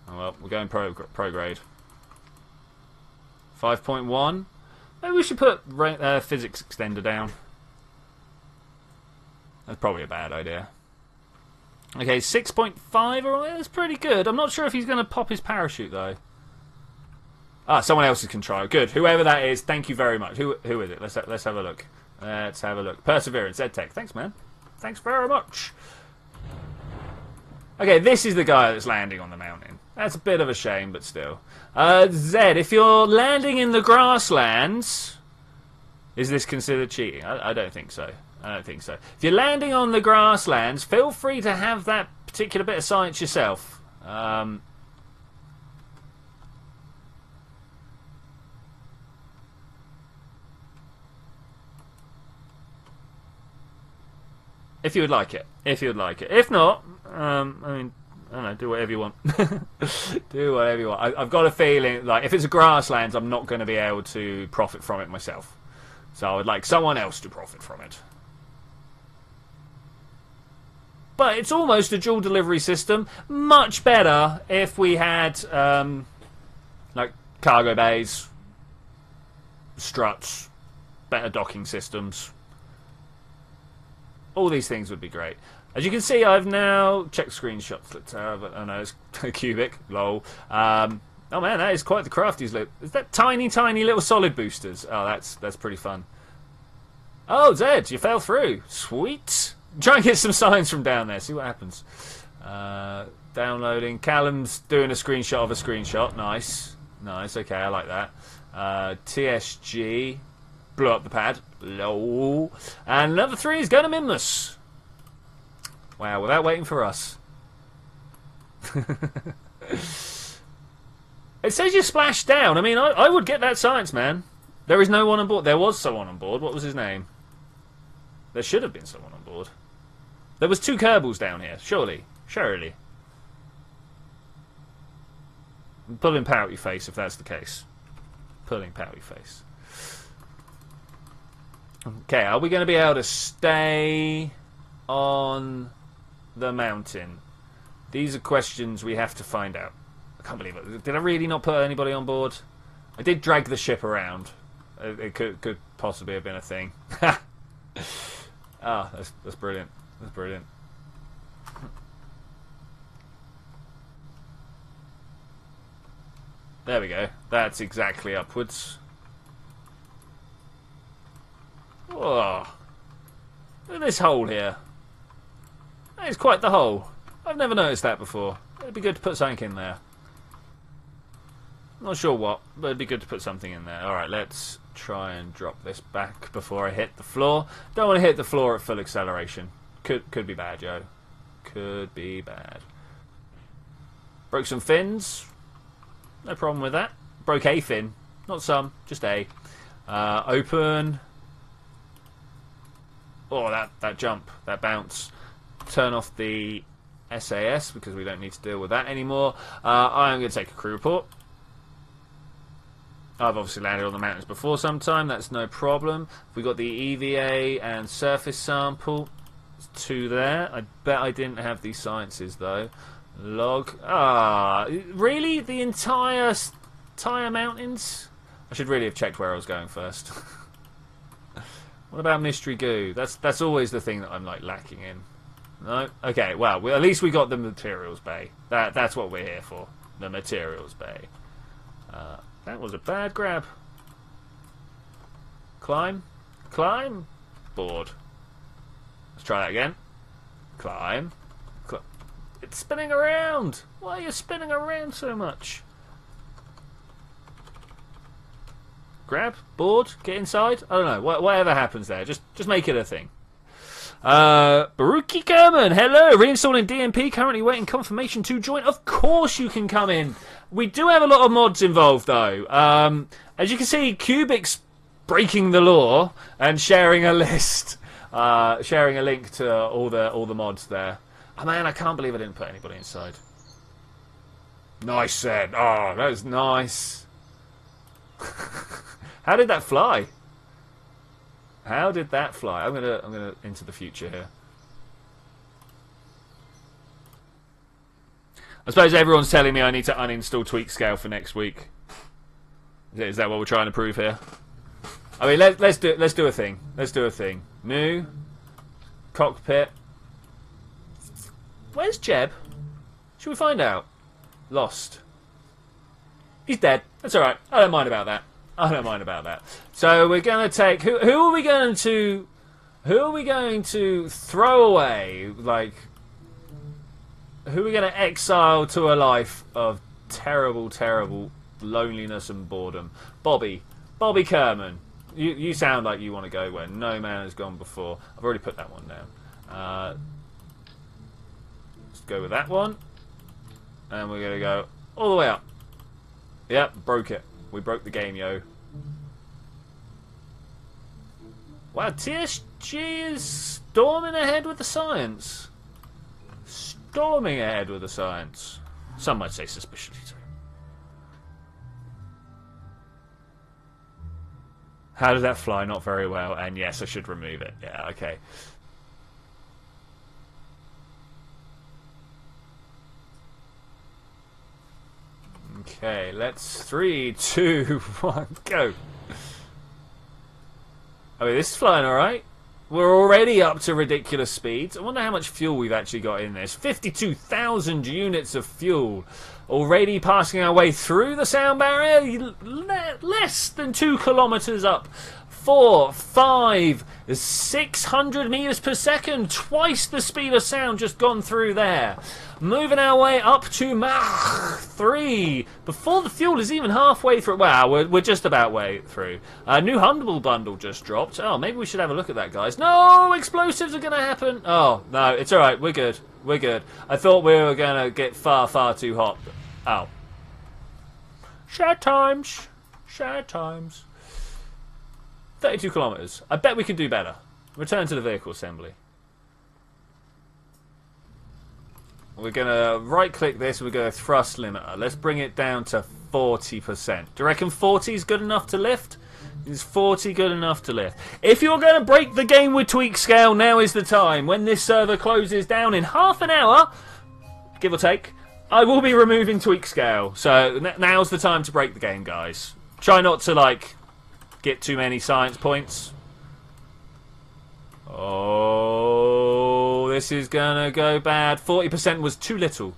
Oh well, we're going pro grade. 5.1. Maybe we should put physics extender down. That's probably a bad idea. Okay, 6.5. Alright, that's pretty good. I'm not sure if he's going to pop his parachute though. Ah, someone else can try. Good. Whoever that is, thank you very much. Who is it? Let's have a look. Let's have a look. Perseverance, ZTech. Thanks, man. Thanks very much. Okay, this is the guy that's landing on the mountain. That's a bit of a shame, but still. Zed, if you're landing in the grasslands, is this considered cheating? I don't think so. I don't think so. If you're landing on the grasslands, feel free to have that particular bit of science yourself. If you would like it. If you would like it. If not, I mean, I don't know, do whatever you want. Do whatever you want. I've got a feeling, like, if it's a grasslands, I'm not going to be able to profit from it myself. So I would like someone else to profit from it. But it's almost a dual delivery system. Much better if we had, like, cargo bays, struts, better docking systems. All these things would be great. As you can see, I've now checked screenshots. But oh no, it's cubic. Lol. Oh man, that is quite the crafty look. Is that tiny little solid boosters? Oh, that's pretty fun. Oh, Zed, you fell through. Sweet. Try and get some signs from down there. See what happens. Downloading. Callum's doing a screenshot of a screenshot. Nice. Nice. Okay, I like that. TSG. Blew up the pad. Lol. And number 3 is going to Mimmus. Wow, without waiting for us. It says you splashed down. I mean, I would get that science, man. There is no one on board. There was someone on board. What was his name? There should have been someone on board. There was 2 Kerbals down here. Surely. Surely. Pulling pouty face if that's the case. Pulling pouty face. Okay, are we going to be able to stay on the mountain? These are questions we have to find out. I can't believe it. Did I really not put anybody on board? I did drag the ship around. It could possibly have been a thing. Ah, that's brilliant. That's brilliant. There we go. That's exactly upwards. Whoa. Look at this hole here. That is quite the hole. I've never noticed that before. It'd be good to put something in there. Not sure what, but it'd be good to put something in there. Alright, let's try and drop this back before I hit the floor. Don't want to hit the floor at full acceleration. Could be bad, Joe. Could be bad. Broke some fins. No problem with that. Broke a fin. Not some, just a. Open. Oh, that jump. That bounce. Turn off the SAS because we don't need to deal with that anymore. I'm going to take a crew report. I've obviously landed on the mountains before sometime. That's no problem. We got the EVA and surface sample. There's 2 there. I bet I didn't have these sciences though. Log. Ah, really? The entire mountains? I should really have checked where I was going first. What about mystery goo? That's always the thing that I'm like lacking in. No? Okay, well, at least we got the materials bay. That's what we're here for. The materials bay. That was a bad grab. Climb. Climb. Board. Let's try that again. Climb. It's spinning around. Why are you spinning around so much? Grab. Board. Get inside. I don't know. Whatever happens there. Just make it a thing. Baruki Kerman, hello. Reinstalling DMP, currently waiting confirmation to join. Of course you can come in. We do have a lot of mods involved though. As you can see, Cubic's breaking the law and sharing a list. Sharing a link to all the mods there. Oh man, I can't believe I didn't put anybody inside. Nice set. Oh, that was nice. How did that fly? How did that fly? I'm gonna into the future here. I suppose everyone's telling me I need to uninstall Tweak Scale for next week. Is that what we're trying to prove here? I mean, let's do a thing. Let's do a thing. New cockpit. Where's Jeb? Should we find out? Lost. He's dead. That's all right. I don't mind about that. I don't mind about that. So we're going to take... Who are we going to throw away? Like, who are we going to exile to a life of terrible, terrible loneliness and boredom? Bobby Kerman. You sound like you want to go where no man has gone before. I've already put that one down. Let's go with that one. And we're going to go all the way up. Yep, broke it. We broke the game, yo. Wow, TSG is storming ahead with the science. Storming ahead with the science. Some might say suspiciously too. How did that fly? Not very well. And yes, I should remove it. Yeah, okay. Okay, let's 3, 2, 1, go. I mean, this is flying alright. We're already up to ridiculous speeds. I wonder how much fuel we've actually got in this. 52,000 units of fuel. Already passing our way through the sound barrier. Less than 2 kilometers up 4, 5, 600 meters per second. Twice the speed of sound just gone through there. Moving our way up to Mach 3 before the fuel is even halfway through. Wow, we're just about way through. A new Humble Bundle just dropped. Oh, maybe we should have a look at that, guys. No, explosives are going to happen. Oh, no, it's all right. We're good. We're good. I thought we were going to get far, far too hot. Oh. Sad times. Sad times. 32 kilometers. I bet we can do better. Return to the vehicle assembly. We're going to right-click this. We're going to thrust limiter. Let's bring it down to 40%. Do you reckon 40 is good enough to lift? Is 40 good enough to lift? If you're going to break the game with tweak scale, now is the time. When this server closes down in half an hour, give or take, I will be removing tweak scale. So now's the time to break the game, guys. Try not to, like, get too many science points. Oh, this is gonna go bad. 40% was too little.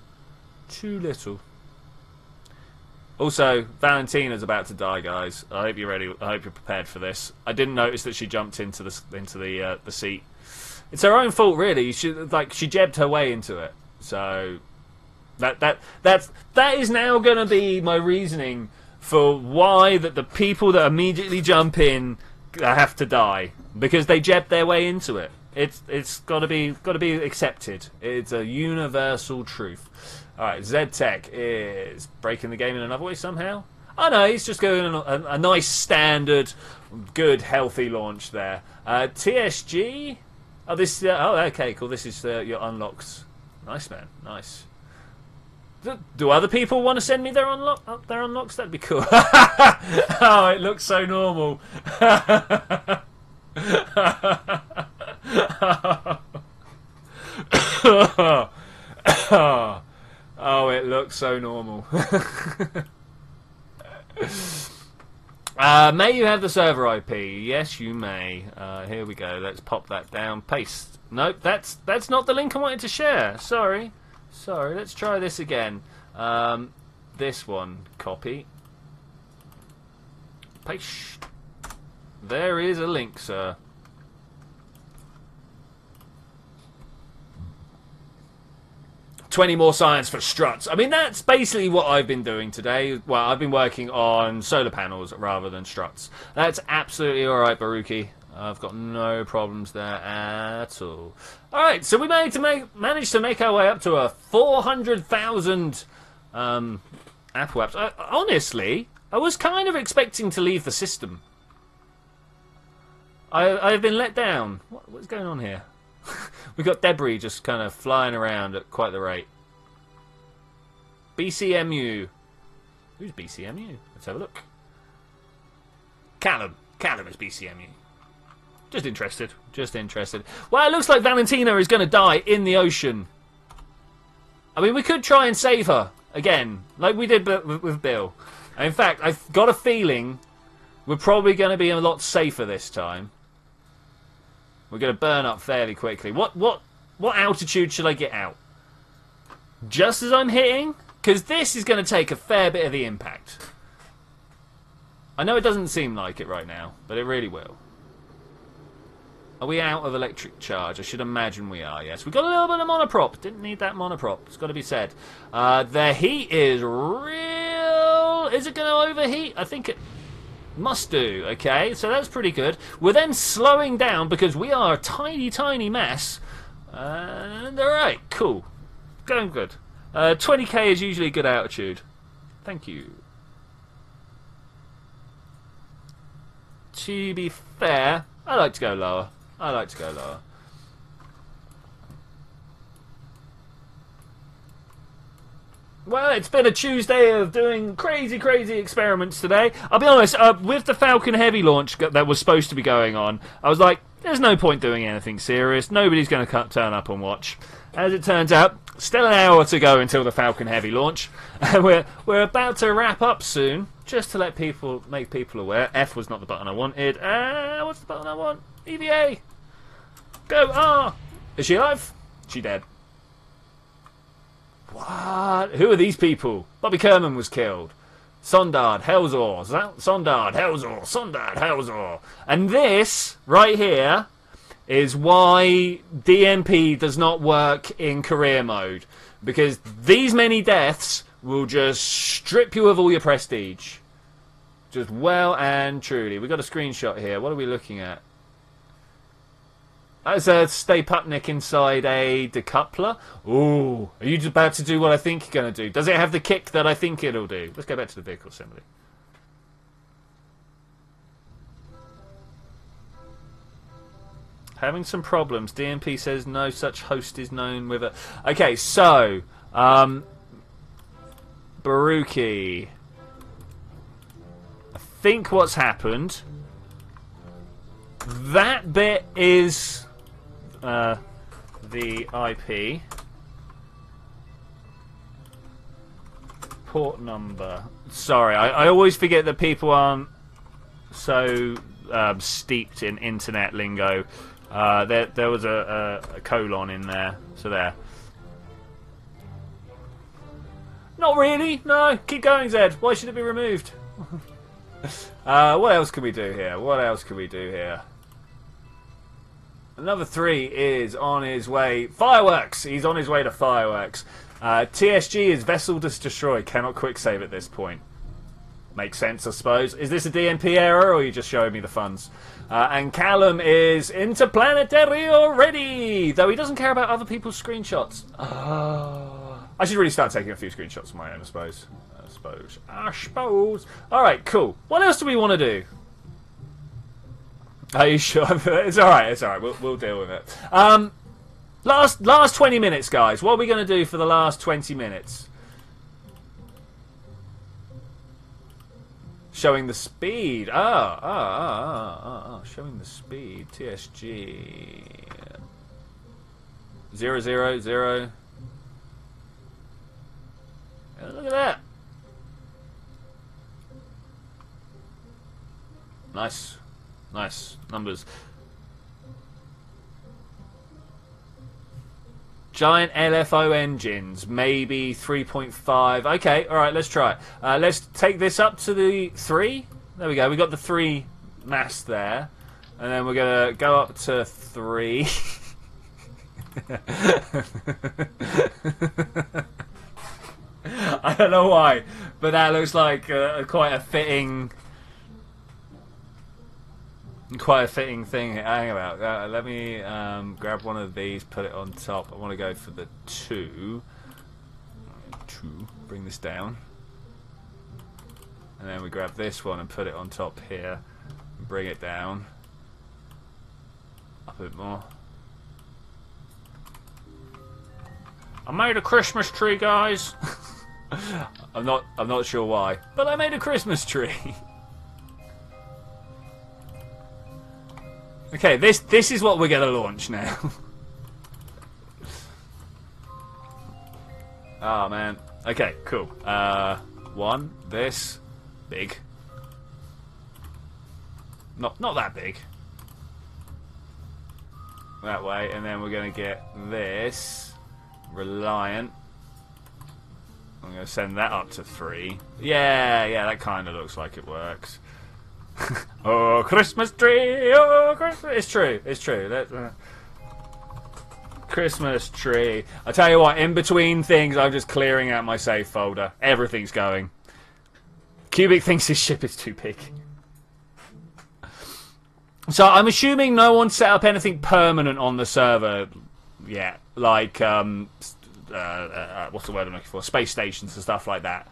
Too little. Also, Valentina's about to die, guys. I hope you're ready. I hope you're prepared for this. I didn't notice that she jumped into the seat. It's her own fault, really. She jabbed her way into it. So that is now gonna be my reasoning for why that the people that immediately jump in have to die, because they jabbed their way into it. It's got to be accepted. It's a universal truth. All right, Z-Tech is breaking the game in another way somehow. Oh no, he's just going a nice standard, good, healthy launch there. TSG. Oh, this. Oh, okay, cool. This is your unlocks. Nice, man. Nice. Do other people want to send me their unlocks? That'd be cool. Oh, it looks so normal. Oh, it looks so normal. May you have the server IP? Yes, you may. Here we go. Let's pop that down. Paste. Nope, that's not the link I wanted to share. Sorry. Let's try this again. This one. Copy. Paste. There is a link, sir. $20 more science for struts. I mean, that's basically what I've been doing today. Well, I've been working on solar panels rather than struts. That's absolutely alright, Baruki. I've got no problems there at all. Alright, so we managed to make our way up to a 400,000 Apple apps. Honestly, I was kind of expecting to leave the system. I've been let down. What's going on here? We've got debris just kind of flying around at quite the rate. BCMU. Who's BCMU? Let's have a look. Callum is BCMU. Just interested. Well, it looks like Valentina is going to die in the ocean. I mean, we could try and save her again, like we did with Bill. In fact, I've got a feeling we're probably going to be a lot safer this time. We're going to burn up fairly quickly. What altitude should I get out? Just as I'm hitting? Because this is going to take a fair bit of the impact. I know it doesn't seem like it right now, but it really will. Are we out of electric charge? I should imagine we are, yes. We've got a little bit of monoprop. Didn't need that monoprop. It's got to be said. The heat is real. Is it going to overheat? I think it must do. Okay, so that's pretty good. We're then slowing down because we are a tiny, tiny mess. And alright, cool. Going good. 20k is usually a good altitude. Thank you. To be fair, I like to go lower. Well, it's been a Tuesday of doing crazy experiments today. I'll be honest, with the Falcon Heavy launch that was supposed to be going on, I was like, there's no point doing anything serious. Nobody's going to turn up and watch. As it turns out, still an hour to go until the Falcon Heavy launch. And we're about to wrap up soon, just to make people aware. F was not the button I wanted. What's the button I want? EVA! Go! Ah! Is she alive? She dead. What? Who are these people? Bobby Kerman was killed. Sondard, Helzor, Sondard, Helzor, Sondard, Helzor. And this, right here, is why DMP does not work in career mode. Because these many deaths will just strip you of all your prestige. Just well and truly. We've got a screenshot here. What are we looking at? That's a Stay Putnik inside a decoupler. Ooh, are you just about to do what I think you're going to do? Does it have the kick that I think it'll do? Let's go back to the vehicle assembly. Having some problems. DMP says no such host is known with it. Okay, so Baruki. I think what's happened. That bit is the IP. Port number. Sorry, I always forget that people aren't so steeped in internet lingo. There was a colon in there, so there. Not really, no. Keep going, Zed. Why should it be removed? What else can we do here? What else can we do here? Another 3 is on his way. Fireworks! He's on his way to fireworks. TSG is vessel destroyed. Cannot quick save at this point. Makes sense, I suppose. Is this a DMP error, or are you just showing me the funds? And Callum is interplanetary already! Though he doesn't care about other people's screenshots. I should really start taking a few screenshots of my own, I suppose. I suppose. Alright, cool. What else do we want to do? Are you sure? It's alright, it's alright. We'll deal with it. Last 20 minutes, guys. What are we going to do for the last 20 minutes? Showing the speed. Showing the speed. TSG. 0, 0, 0. Yeah, look at that. Nice. Nice numbers. Giant LFO engines, maybe 3.5. Okay, alright, let's try it. Let's take this up to the 3. There we go, we got the 3 mass there. And then we're going to go up to 3. I don't know why, but that looks like quite a fitting thing. Hang about. Let me grab one of these, put it on top. I want to go for the 2. Bring this down, and then we grab this one and put it on top here. Bring it down. Up a bit more. I made a Christmas tree, guys. I'm not sure why, but I made a Christmas tree. Okay, this is what we're gonna launch now. Oh man. Okay, cool. 1, this big. Not that big. That way, and then we're gonna get this Reliant. I'm gonna send that up to 3. Yeah, that kind of looks like it works. Oh, Christmas tree! Oh, Christmas! It's true. It's true. Christmas tree. I tell you what, in between things, I'm just clearing out my save folder. Everything's going. Cubic thinks his ship is too big. So I'm assuming no one set up anything permanent on the server yet, like what's the word I'm looking for? Space stations and stuff like that.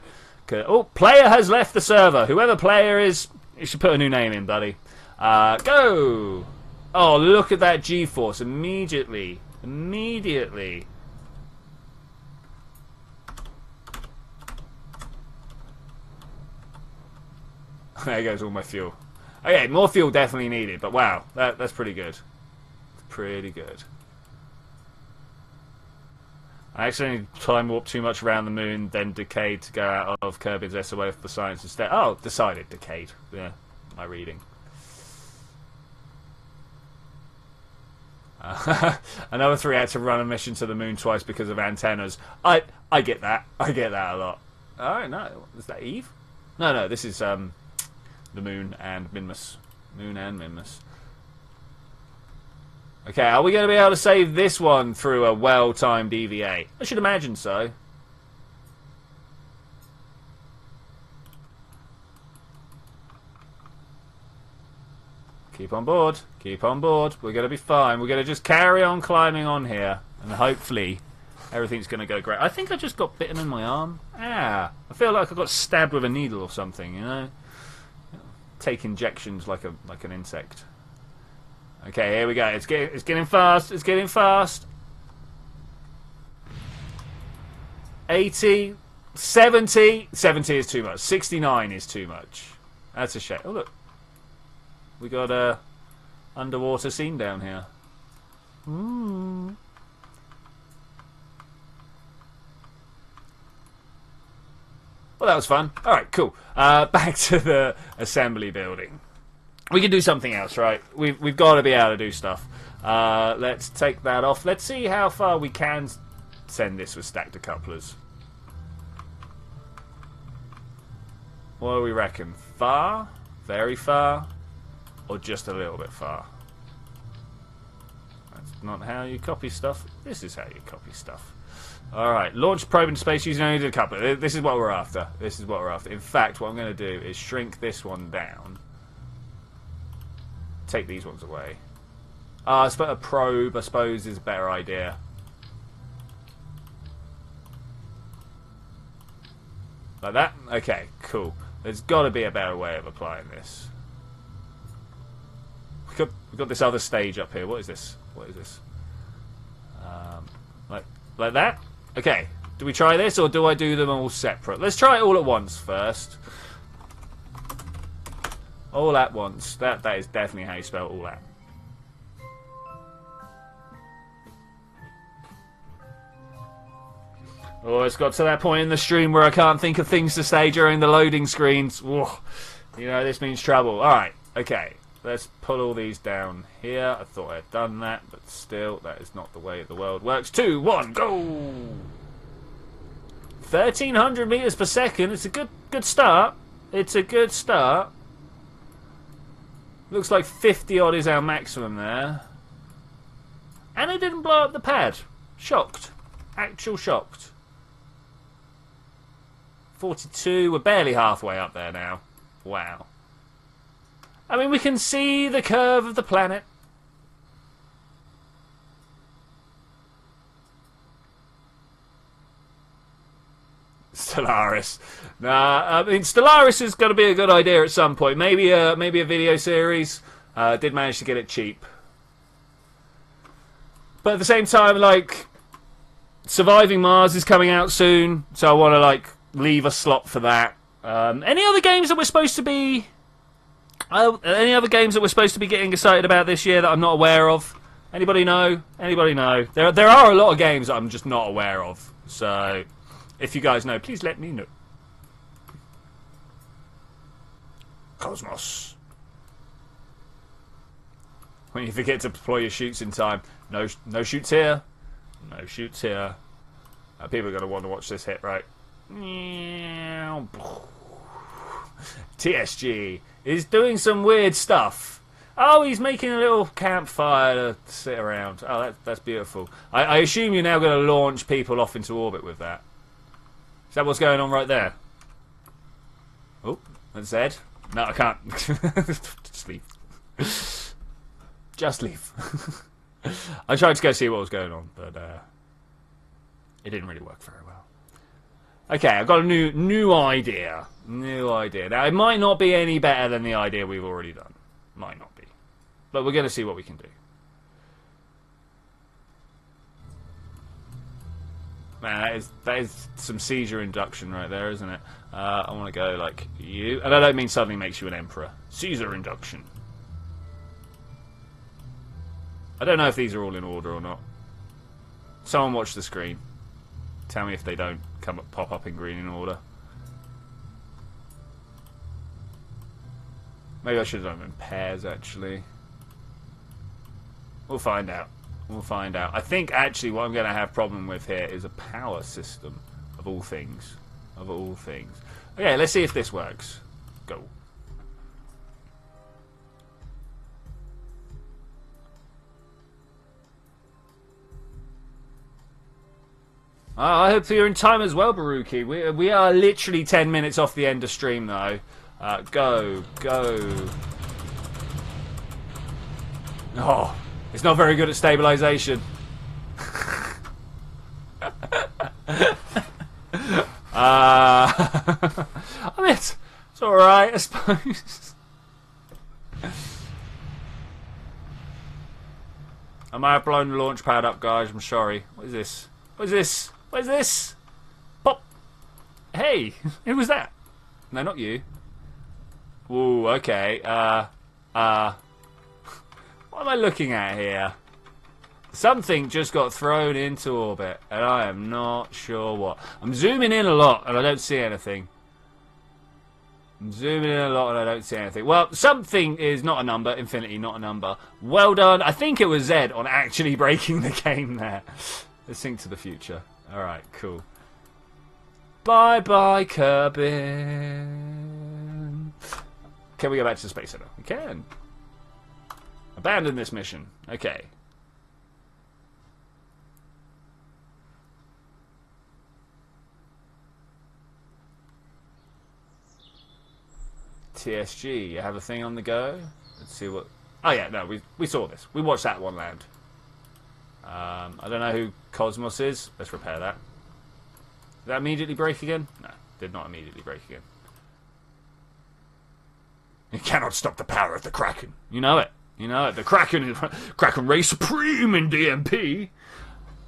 Oh, player has left the server. Whoever player is. You should put a new name in, buddy. Go! Oh, look at that G-force. Immediately. Immediately. There goes all my fuel. Okay, more fuel definitely needed, but wow. That's pretty good. Pretty good. I accidentally time warped too much around the moon, then decayed to go out of Kerbin's SOA for the science instead. Oh, decided decayed. Yeah, my reading. Another 3 had to run a mission to the moon twice because of antennas. I get that. I get that a lot. Oh no, is that Eve? No, this is the Moon and Minmus. Moon and Minmus. Okay, are we going to be able to save this one through a well-timed EVA? I should imagine so. Keep on board. Keep on board. We're going to be fine. We're going to just carry on climbing on here. And hopefully everything's going to go great. I think I just got bitten in my arm. Ah, I feel like I got stabbed with a needle or something, you know? Take injections like an insect. Okay, here we go. It's getting fast. It's getting fast. 80, 70. 70 is too much. 69 is too much. That's a shame. Oh, look. We got a underwater scene down here. Well, that was fun. Alright, cool. Back to the assembly building. We can do something else, right? We've got to be able to do stuff. Let's take that off. Let's see how far we can send this with stacked couplers. What do we reckon? Far? Very far? Or just a little bit far? That's not how you copy stuff. This is how you copy stuff. Alright, launch probe into space using only the coupler. This is what we're after. This is what we're after. In fact, what I'm going to do is shrink this one down. Take these ones away. I suppose a probe, I suppose, is a better idea. Like that? Okay, cool. There's got to be a better way of applying this. We've got this other stage up here. What is this? What is this? Like that? Okay. Do we try this, or do I do them all separate? Let's try it all at once first. All at once. That is definitely how you spell all at. Oh, it's got to that point in the stream where I can't think of things to say during the loading screens. Whoa. You know, this means trouble. Alright, okay. Let's pull all these down here. I thought I had done that, but still, that is not the way the world works. 2, 1, go! 1,300 meters per second. It's a good start. It's a good start. Looks like 50 odd is our maximum there. And it didn't blow up the pad. Shocked. Actual shocked. 42. We're barely halfway up there now. Wow. I mean, we can see the curve of the planet. Stellaris. Nah, I mean, Stellaris is going to be a good idea at some point. Maybe a video series. Did manage to get it cheap. But at the same time, like, Surviving Mars is coming out soon, so I want to, like, leave a slot for that. Any other games that we're supposed to be... any other games that we're supposed to be getting excited about this year that I'm not aware of? Anybody know? Anybody know? There are a lot of games that I'm just not aware of. So, if you guys know, please let me know. Cosmos. When you forget to deploy your shoots in time. No shoots here. No shoots here. People are going to want to watch this hit, right? TSG is doing some weird stuff. Oh, he's making a little campfire to sit around. Oh, that's beautiful. I assume you're now going to launch people off into orbit with that. Is that what's going on right there? Oh, that's Ed. No, I can't. Just leave. Just leave. I tried to go see what was going on, but it didn't really work very well. Okay, I've got a new idea. New idea. Now, it might not be any better than the idea we've already done. Might not be. But we're going to see what we can do. Man, that is some seizure induction right there, isn't it? I want to go like you. And I don't mean suddenly makes you an emperor. Seizure induction. I don't know if these are all in order or not. Someone watch the screen. Tell me if they don't pop up in green in order. Maybe I should have done them in pairs, actually. We'll find out. We'll find out. I think, actually, what I'm going to have problem with here is a power system, of all things. of all things. Okay, let's see if this works. Go. I hope you're in time as well, Baruki. We are literally 10 minutes off the end of stream, though. Go. Oh, it's not very good at stabilization. I mean, it's alright, I suppose. I might have blown the launch pad up, guys. I'm sorry. What is this? What is this? What is this? Pop! Hey! Who was that? No, not you. Ooh, okay. What am I looking at here? Something just got thrown into orbit, and I am not sure what. I'm zooming in a lot, and I don't see anything. I'm zooming in a lot, and I don't see anything. Well, something is not a number. Infinity, not a number. Well done. I think it was Zed on actually breaking the game there. Let's think to the future. Alright, cool. Bye-bye, Kerbin. Can we go back to the Space Center? We can. Abandon this mission. Okay. TSG, you have a thing on the go? Let's see what... Oh yeah, no, we saw this. We watched that one land. I don't know who Cosmos is. Let's repair that. Did that immediately break again? No, did not immediately break again. You cannot stop the power of the Kraken. You know it. You know it. The Kraken is Kraken reigns supreme in DMP.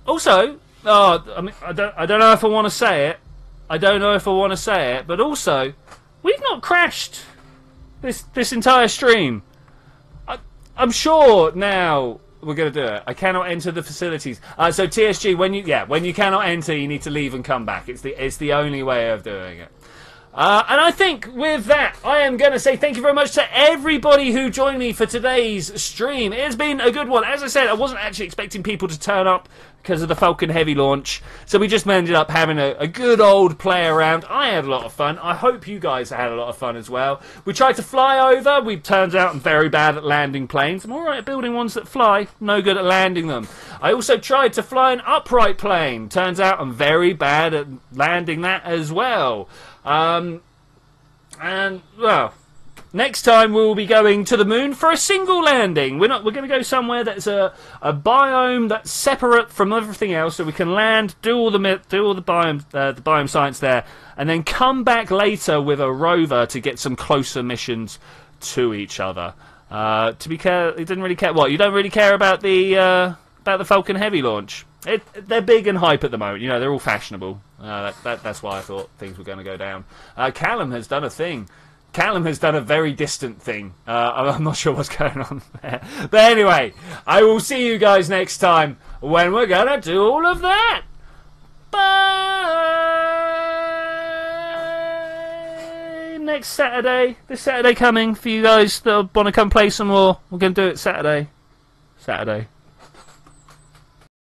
Also, I mean, I don't know if I want to say it. I don't know if I want to say it, but also, we've not crashed this entire stream. I'm sure now. We're going to do it. I cannot enter the facilities. So TSG, when you cannot enter, you need to leave and come back. It's the only way of doing it. And I think with that, I am going to say thank you very much to everybody who joined me for today's stream. It has been a good one. As I said, I wasn't actually expecting people to turn up because of the Falcon Heavy launch. So we just ended up having a good old play around. I had a lot of fun. I hope you guys had a lot of fun as well. We tried to fly over. We turns out I'm very bad at landing planes. I'm alright at building ones that fly. No good at landing them. I also tried to fly an upright plane. Turns out I'm very bad at landing that as well. And, well, next time we'll be going to the moon for a single landing. We're going to go somewhere that's a biome that's separate from everything else, so we can land, do all the biome science there, and then come back later with a rover to get some closer missions to each other. It didn't really care. What, you don't really care about the Falcon Heavy launch? They're big and hype at the moment. You know, they're all fashionable. That's why I thought things were going to go down. Callum has done a thing. Callum has done a very distant thing. I'm not sure what's going on there. But anyway, I will see you guys next time when we're going to do all of that. Bye! Next Saturday. This Saturday coming for you guys that want to come play some more. We're going to do it Saturday.